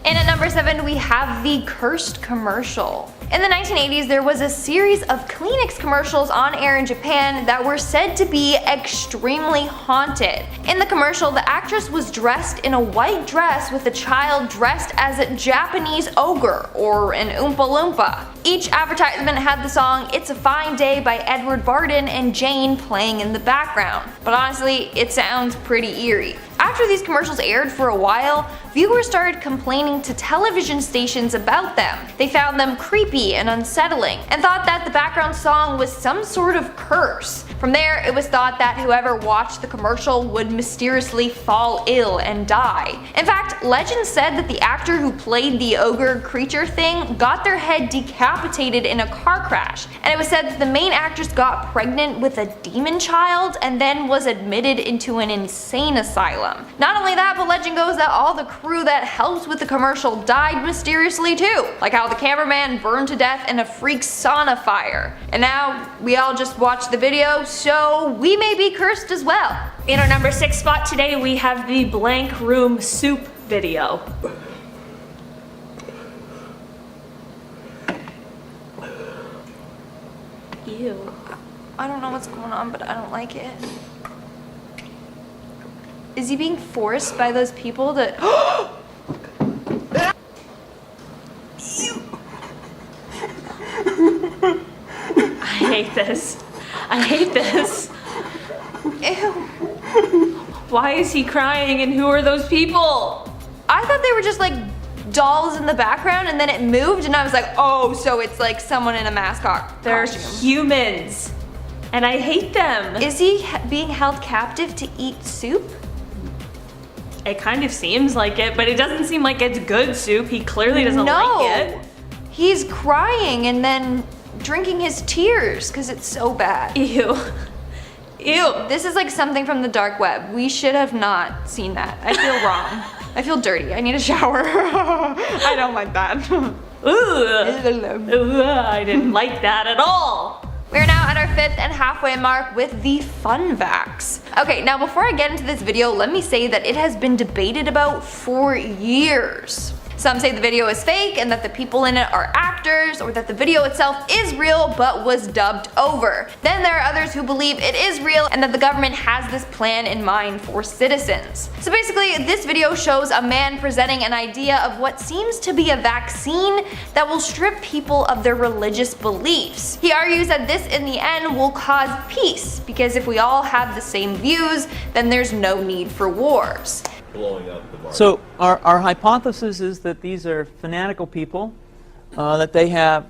And at number 7, we have the cursed commercial. In the 1980s, there was a series of Kleenex commercials on air in Japan that were said to be extremely haunted. In the commercial, the actress was dressed in a white dress with a child dressed as a Japanese ogre, or an Oompa Loompa. Each advertisement had the song It's a Fine Day by Edward Barden and Jane playing in the background. But honestly, it sounds pretty eerie. After these commercials aired for a while, viewers started complaining to television stations about them. They found them creepy and unsettling, and thought that the background song was some sort of curse. From there, it was thought that whoever watched the commercial would mysteriously fall ill and die. In fact, legend said that the actor who played the ogre creature thing got their head decapitated in a car crash, and it was said that the main actress got pregnant with a demon child and then was admitted into an insane asylum. Not only that, but legend goes that all the crew that helped with the commercial died mysteriously too, like how the cameraman burned to death in a freak sauna fire. And now we all just watched the video, so we may be cursed as well. In our number 6 spot today, we have the Blank Room Soup video. Ew. I don't know what's going on, but I don't like it. Is he being forced by those people to— I hate this. I hate this. Ew. Why is he crying and who are those people? I thought they were just like dolls in the background, and then it moved and I was like, oh, so it's like someone in a mascot They're costume. humans. And I hate them. Is he being held captive to eat soup? It kind of seems like it, but it doesn't seem like it's good soup. He clearly doesn't like it. He's crying and then drinking his tears because it's so bad. Ew. Ew. This is like something from the dark web. We should have not seen that. I feel wrong. I feel dirty. I need a shower. I don't like that. Ooh, I didn't like that at all. We're now at our 5th and halfway mark with the fun vax. Okay, now before I get into this video, let me say that it has been debated about for years. Some say the video is fake and that the people in it are actors, or that the video itself is real but was dubbed over. Then there are others who believe it is real and that the government has this plan in mind for citizens. So basically, this video shows a man presenting an idea of what seems to be a vaccine that will strip people of their religious beliefs. He argues that this in the end will cause peace, because if we all have the same views, then there's no need for wars. Blowing up the bar. So our hypothesis is that these are fanatical people, that they have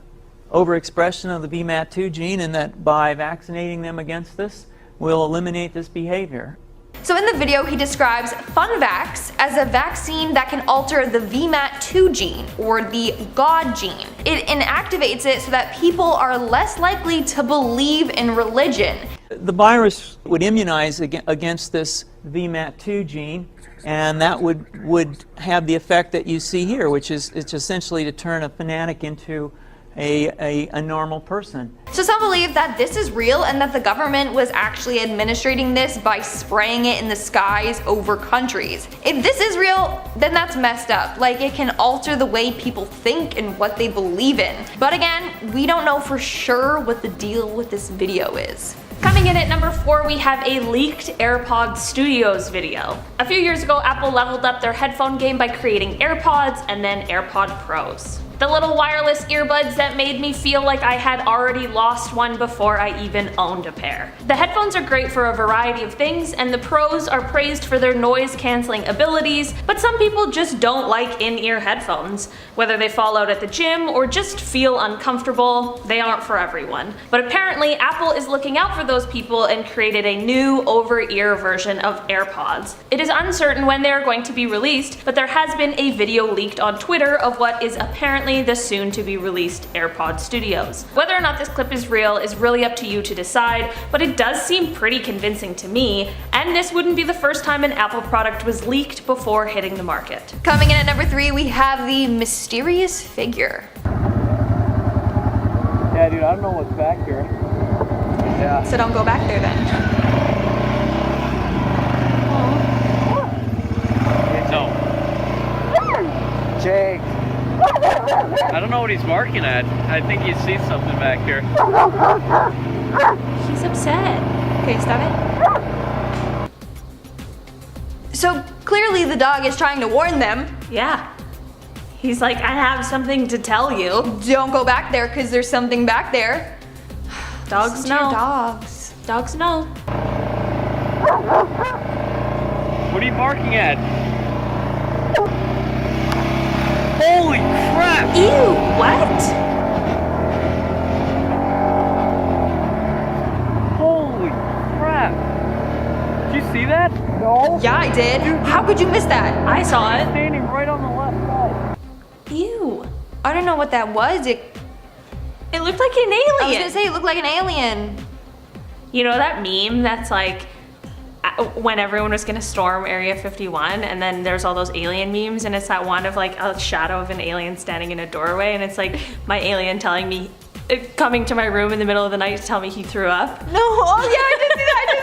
overexpression of the VMAT2 gene, and that by vaccinating them against this, we'll eliminate this behavior. So in the video, he describes FunVax as a vaccine that can alter the VMAT2 gene, or the God gene. It inactivates it so that people are less likely to believe in religion. The virus would immunize against this VMAT2 gene, and that would have the effect that you see here, which is it's essentially to turn a fanatic into a normal person. So some believe that this is real and that the government was actually administrating this by spraying it in the skies over countries. If this is real, then that's messed up. Like, it can alter the way people think and what they believe in. But again, we don't know for sure what the deal with this video is. Coming in at number 4, we have a leaked AirPods Studios video. A few years ago, Apple leveled up their headphone game by creating AirPods and then AirPod Pros. The little wireless earbuds that made me feel like I had already lost one before I even owned a pair. The headphones are great for a variety of things, and the Pros are praised for their noise cancelling abilities, but some people just don't like in-ear headphones. Whether they fall out at the gym or just feel uncomfortable, they aren't for everyone. But apparently, Apple is looking out for those people and created a new over-ear version of AirPods. It is uncertain when they are going to be released, but there has been a video leaked on Twitter of what is apparently the soon-to-be-released AirPods Studios. Whether or not this clip is real is really up to you to decide, but it does seem pretty convincing to me, and this wouldn't be the first time an Apple product was leaked before hitting the market. Coming in at number 3, we have the mysterious figure. Yeah, dude, I don't know what's back here. Yeah. So don't go back there then. No. Jake. I don't know what he's marking at. I think he sees something back here. He's upset. Okay, stop it. So clearly the dog is trying to warn them. Yeah. He's like, I have something to tell you. Don't go back there because there's something back there. Dogs know. Dogs. Dogs know. What are you barking at? Holy crap! Ew, what? Holy crap! Did you see that? No. Yeah, I did. How could you miss that? I saw it. Standing right on the left side. Ew. I don't know what that was. It looked like an alien. I was gonna say it looked like an alien. You know that meme that's like, when everyone was gonna storm Area 51, and then there's all those alien memes, and it's that one of like a shadow of an alien standing in a doorway, and it's like my alien telling me, coming to my room in the middle of the night to tell me he threw up. No, oh yeah, I did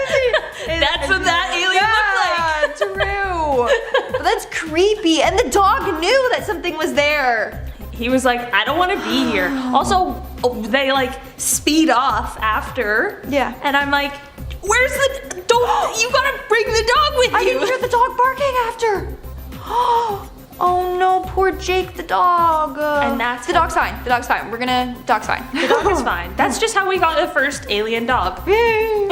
see that, That's what that alien looked like. True. But that's creepy, and the dog knew that something was there. He was like, I don't want to be here. Also, they like speed off after. Yeah. And I'm like, where's the, you gotta bring the dog with you. I didn't hear the dog barking after. Oh no, poor Jake the dog. And that's the dog's fine. The dog's fine. Dog's fine. The dog is fine. That's just how we got the first alien dog. In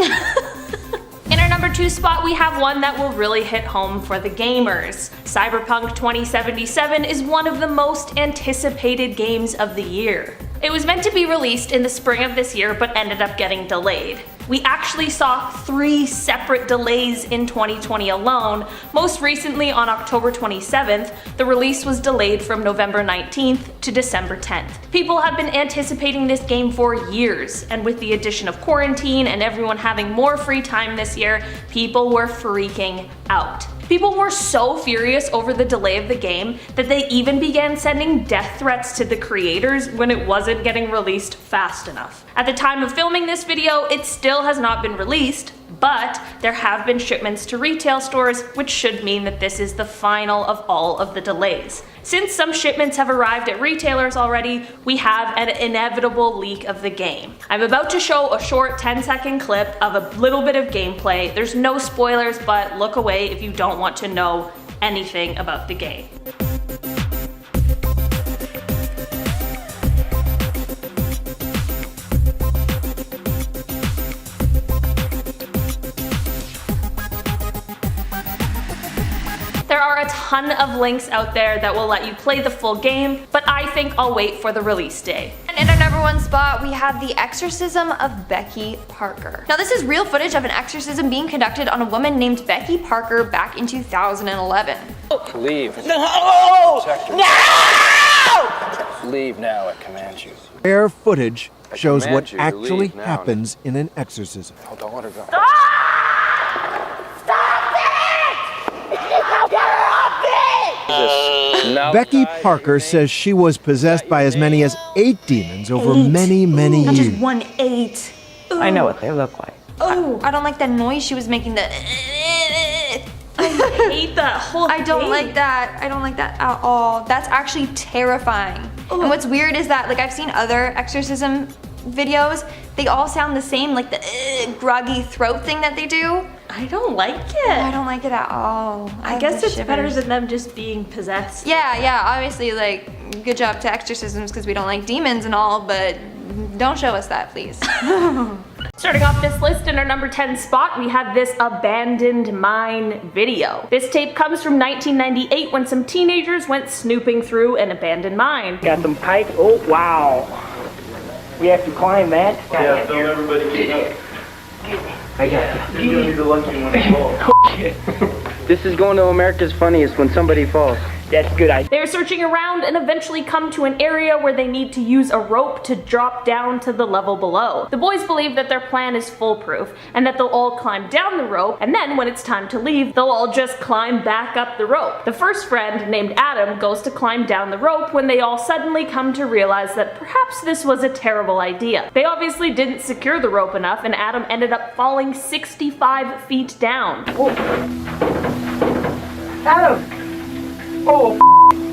our number 2 spot, we have one that will really hit home for the gamers. Cyberpunk 2077 is one of the most anticipated games of the year. It was meant to be released in the spring of this year, but ended up getting delayed. We actually saw 3 separate delays in 2020 alone. Most recently on October 27th, the release was delayed from November 19th to December 10th. People have been anticipating this game for years, and with the addition of quarantine and everyone having more free time this year, people were freaking out. People were so furious over the delay of the game that they even began sending death threats to the creators when it wasn't getting released fast enough. At the time of filming this video, it still has not been released, but there have been shipments to retail stores, which should mean that this is the final of all of the delays. Since some shipments have arrived at retailers already, we have an inevitable leak of the game. I'm about to show a short 10-second clip of a little bit of gameplay. There's no spoilers, but look away if you don't want to know anything about the game. There are a ton of links out there that will let you play the full game, but I think I'll wait for the release day. And in our number 1 spot, we have The Exorcism of Becky Parker. Now this is real footage of an exorcism being conducted on a woman named Becky Parker back in 2011. Leave. No! No! Leave now, I command you. Rare footage shows command what you to actually leave now. happens in an exorcism. Oh, don't let her go. Becky Parker says she was possessed by as many as 8 demons over many Not years. just 1, 8. I know what they look like. Oh, I don't like that noise she was making. I hate that whole I don't thing. like that. I don't like that at all. That's actually terrifying. And what's weird is that, like, I've seen other exorcism videos. They all sound the same, like the groggy throat thing that they do. I don't like it. I don't like it at all. I guess have it's the better shivers. than them just being possessed. Yeah, obviously, like, good job to exorcisms because we don't like demons and all, but don't show us that, please. Starting off this list in our number 10 spot, we have this abandoned mine video. This tape comes from 1998 when some teenagers went snooping through an abandoned mine. Got some pipes. Oh, wow. We have to climb that. Yeah, don't everybody get up. I got You're gonna be the lucky one to fall. This is going to America's Funniest when somebody falls. That's a good idea. They're searching around and eventually come to an area where they need to use a rope to drop down to the level below. The boys believe that their plan is foolproof and that they'll all climb down the rope, and then when it's time to leave, they'll all just climb back up the rope. The first friend, named Adam, goes to climb down the rope when they all suddenly come to realize that perhaps this was a terrible idea. They obviously didn't secure the rope enough, and Adam ended up falling 65 feet down. Adam! Oh,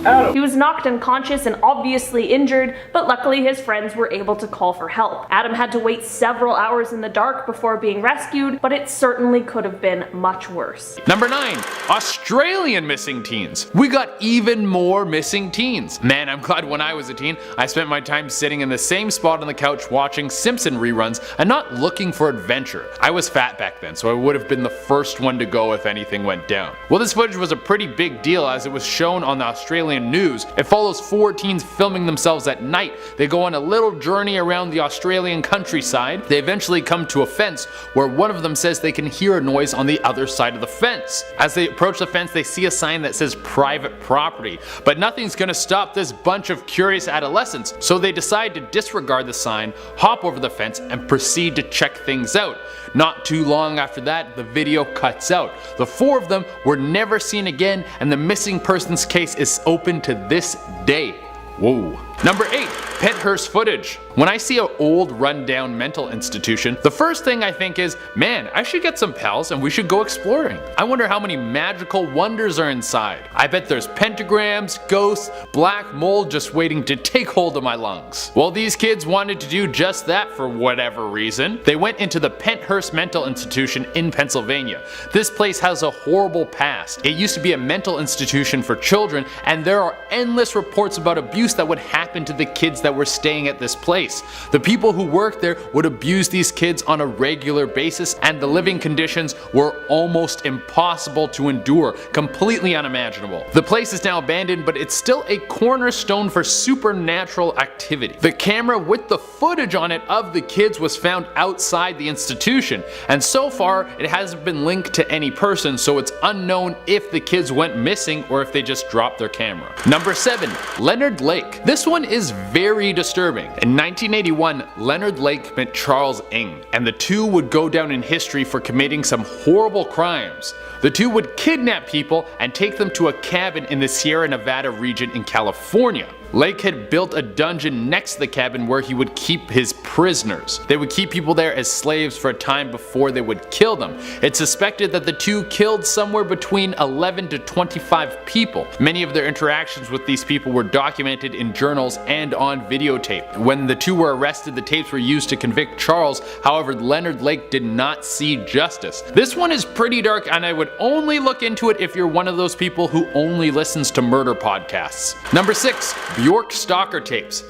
Adam. He was knocked unconscious and obviously injured, but luckily his friends were able to call for help. Adam had to wait several hours in the dark before being rescued, but it certainly could have been much worse. Number 9. Australian missing teens. We got even more missing teens. Man, I'm glad when I was a teen, I spent my time sitting in the same spot on the couch watching Simpson reruns and not looking for adventure. I was fat back then, so I would have been the first one to go if anything went down. Well, this footage was a pretty big deal as it was shown on the Australian news. It follows 4 teens filming themselves at night. They go on a little journey around the Australian countryside. They eventually come to a fence where one of them says they can hear a noise on the other side of the fence. As they approach the fence, they see a sign that says private property, but nothing's gonna stop this bunch of curious adolescents, so they decide to disregard the sign, hop over the fence, and proceed to check things out. Not too long after that, the video cuts out. The 4 of them were never seen again, and the missing persons case is open to this day. Whoa. Number 8. Pethurst Footage. When I see an old rundown mental institution, the first thing I think is, man, I should get some pals and we should go exploring. I wonder how many magical wonders are inside. I bet there's pentagrams, ghosts, black mold just waiting to take hold of my lungs. Well, these kids wanted to do just that for whatever reason. They went into the Pethurst Mental Institution in Pennsylvania. This place has a horrible past. It used to be a mental institution for children, and there are endless reports about abuse that would happen to the kids that were staying at this place. place. The people who worked there would abuse these kids on a regular basis, and the living conditions were almost impossible to endure, completely unimaginable. The place is now abandoned, but it's still a cornerstone for supernatural activity. The camera with the footage on it of the kids was found outside the institution, and so far it hasn't been linked to any person, so it's unknown if the kids went missing or if they just dropped their camera. Number 7. Leonard Lake. This one is very disturbing. In 1981, Leonard Lake met Charles Ng, and the two would go down in history for committing some horrible crimes. The two would kidnap people and take them to a cabin in the Sierra Nevada region in California. Lake had built a dungeon next to the cabin where he would keep his prisoners. They would keep people there as slaves for a time before they would kill them. It's suspected that the two killed somewhere between 11 to 25 people. Many of their interactions with these people were documented in journals and on videotape. When the two were arrested, the tapes were used to convict Charles. However, Leonard Lake did not see justice. This one is pretty dark, and I would only look into it if you're one of those people who only listens to murder podcasts. Number 6. Bjork Stalker tapes.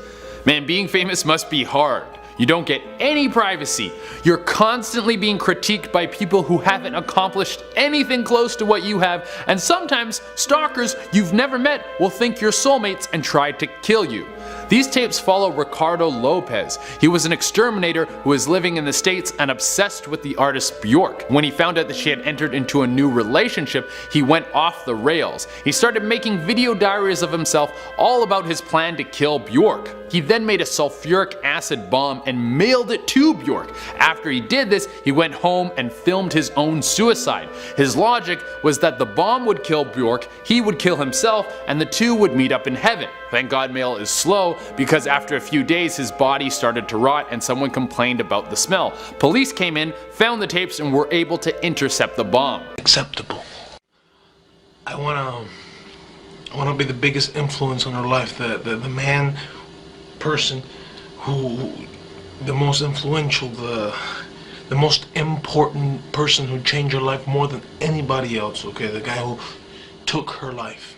Man, being famous must be hard. You don't get any privacy. You're constantly being critiqued by people who haven't accomplished anything close to what you have, and sometimes stalkers you've never met will think you're soulmates and try to kill you. These tapes follow Ricardo Lopez. He was an exterminator who was living in the States and obsessed with the artist Bjork. When he found out that she had entered into a new relationship, he went off the rails. He started making video diaries of himself all about his plan to kill Bjork. He then made a sulfuric acid bomb and mailed it to Bjork. After he did this, he went home and filmed his own suicide. His logic was that the bomb would kill Bjork, he would kill himself, and the two would meet up in heaven. Thank God mail is slow, because after a few days his body started to rot and someone complained about the smell. Police came in, found the tapes, and were able to intercept the bomb. Acceptable. I wanna be the biggest influence on her life, the person who, the most influential, the most important person who changed her life more than anybody else, okay? The guy who took her life.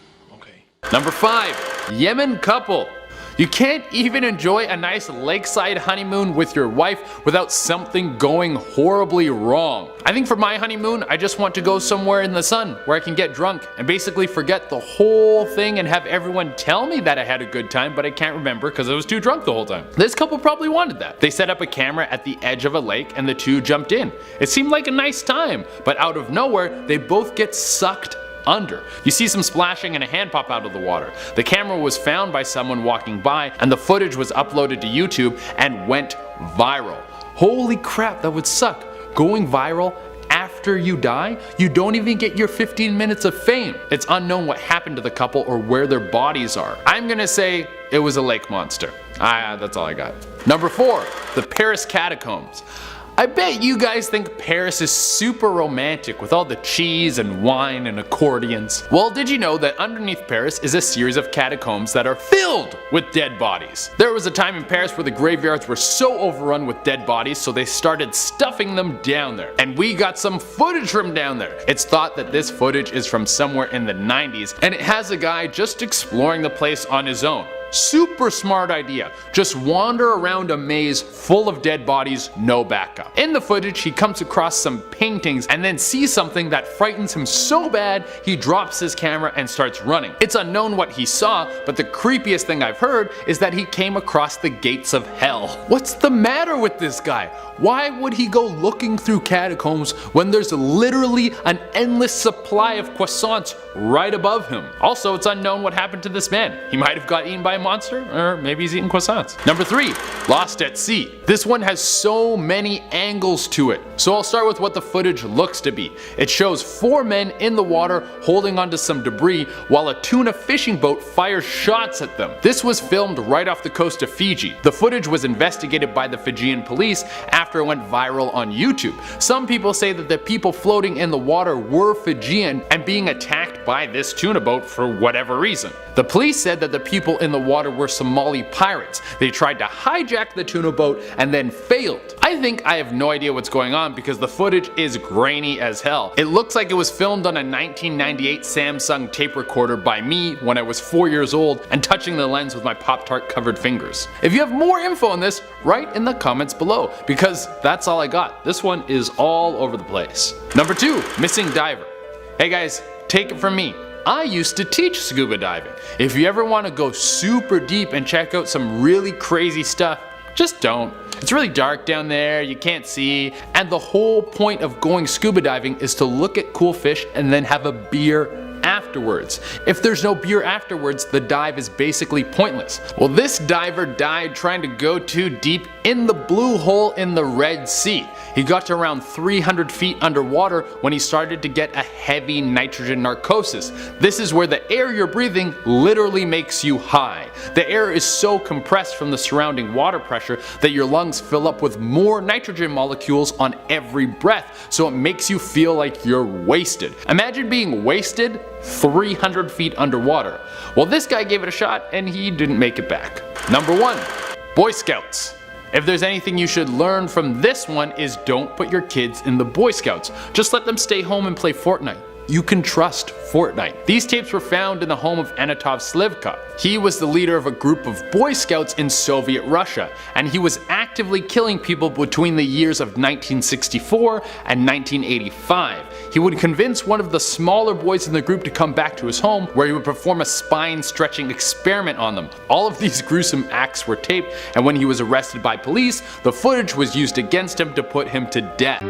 Number 5. Yemen couple. You can't even enjoy a nice lakeside honeymoon with your wife without something going horribly wrong. I think for my honeymoon, I just want to go somewhere in the sun where I can get drunk and basically forget the whole thing and have everyone tell me that I had a good time, but I can't remember because I was too drunk the whole time. This couple probably wanted that. They set up a camera at the edge of a lake and the two jumped in. It seemed like a nice time, but out of nowhere, they both get sucked under. You see some splashing and a hand pop out of the water. The camera was found by someone walking by, and the footage was uploaded to YouTube and went viral. Holy crap, that would suck. Going viral after you die? You don't even get your 15 minutes of fame. It's unknown what happened to the couple or where their bodies are. I'm gonna say it was a lake monster. That's all I got. Number 4, the Paris Catacombs. I bet you guys think Paris is super romantic with all the cheese and wine and accordions. Well, did you know that underneath Paris is a series of catacombs that are filled with dead bodies? There was a time in Paris where the graveyards were so overrun with dead bodies, so they started stuffing them down there. And we got some footage from down there. It's thought that this footage is from somewhere in the 90s, and it has a guy just exploring the place on his own. Super smart idea. Just wander around a maze full of dead bodies, no backup. In the footage, he comes across some paintings and then sees something that frightens him so bad he drops his camera and starts running. It's unknown what he saw, but the creepiest thing I've heard is that he came across the gates of hell. What's the matter with this guy? Why would he go looking through catacombs when there's literally an endless supply of croissants right above him? Also, it's unknown what happened to this man. He might have got eaten by a monster, or maybe he's eating croissants. Number 3, Lost at Sea. This one has so many angles to it. So I'll start with what the footage looks to be. It shows 4 men in the water holding onto some debris while a tuna fishing boat fires shots at them. This was filmed right off the coast of Fiji. The footage was investigated by the Fijian police after it went viral on YouTube. Some people say that the people floating in the water were Fijian and being attacked hijacked by this tuna boat for whatever reason. The police said that the people in the water were Somali pirates. They tried to hijack the tuna boat and then failed. I think I have no idea what's going on because the footage is grainy as hell. It looks like it was filmed on a 1998 Samsung tape recorder by me when I was 4 years old and touching the lens with my Pop-Tart covered fingers. If you have more info on this, write in the comments below, because that's all I got. This one is all over the place. Number 2, missing diver. Hey guys, take it from me. I used to teach scuba diving. If you ever want to go super deep and check out some really crazy stuff, just don't. It's really dark down there, you can't see, and the whole point of going scuba diving is to look at cool fish and then have a beer afterwards. If there's no beer afterwards, the dive is basically pointless. Well, this diver died trying to go too deep in the blue hole in the Red Sea. He got to around 300 feet underwater when he started to get a heavy nitrogen narcosis. This is where the air you're breathing literally makes you high. The air is so compressed from the surrounding water pressure that your lungs fill up with more nitrogen molecules on every breath, so it makes you feel like you're wasted. Imagine being wasted 300 feet underwater. Well, this guy gave it a shot and he didn't make it back. Number 1, Boy Scouts. If there's anything you should learn from this one is don't put your kids in the Boy Scouts. Just let them stay home and play Fortnite. You can trust Fortnite. These tapes were found in the home of Anatov Slivka. He was the leader of a group of Boy Scouts in Soviet Russia, and he was actively killing people between the years of 1964 and 1985. He would convince one of the smaller boys in the group to come back to his home, where he would perform a spine-stretching experiment on them. All of these gruesome acts were taped, and when he was arrested by police, the footage was used against him to put him to death.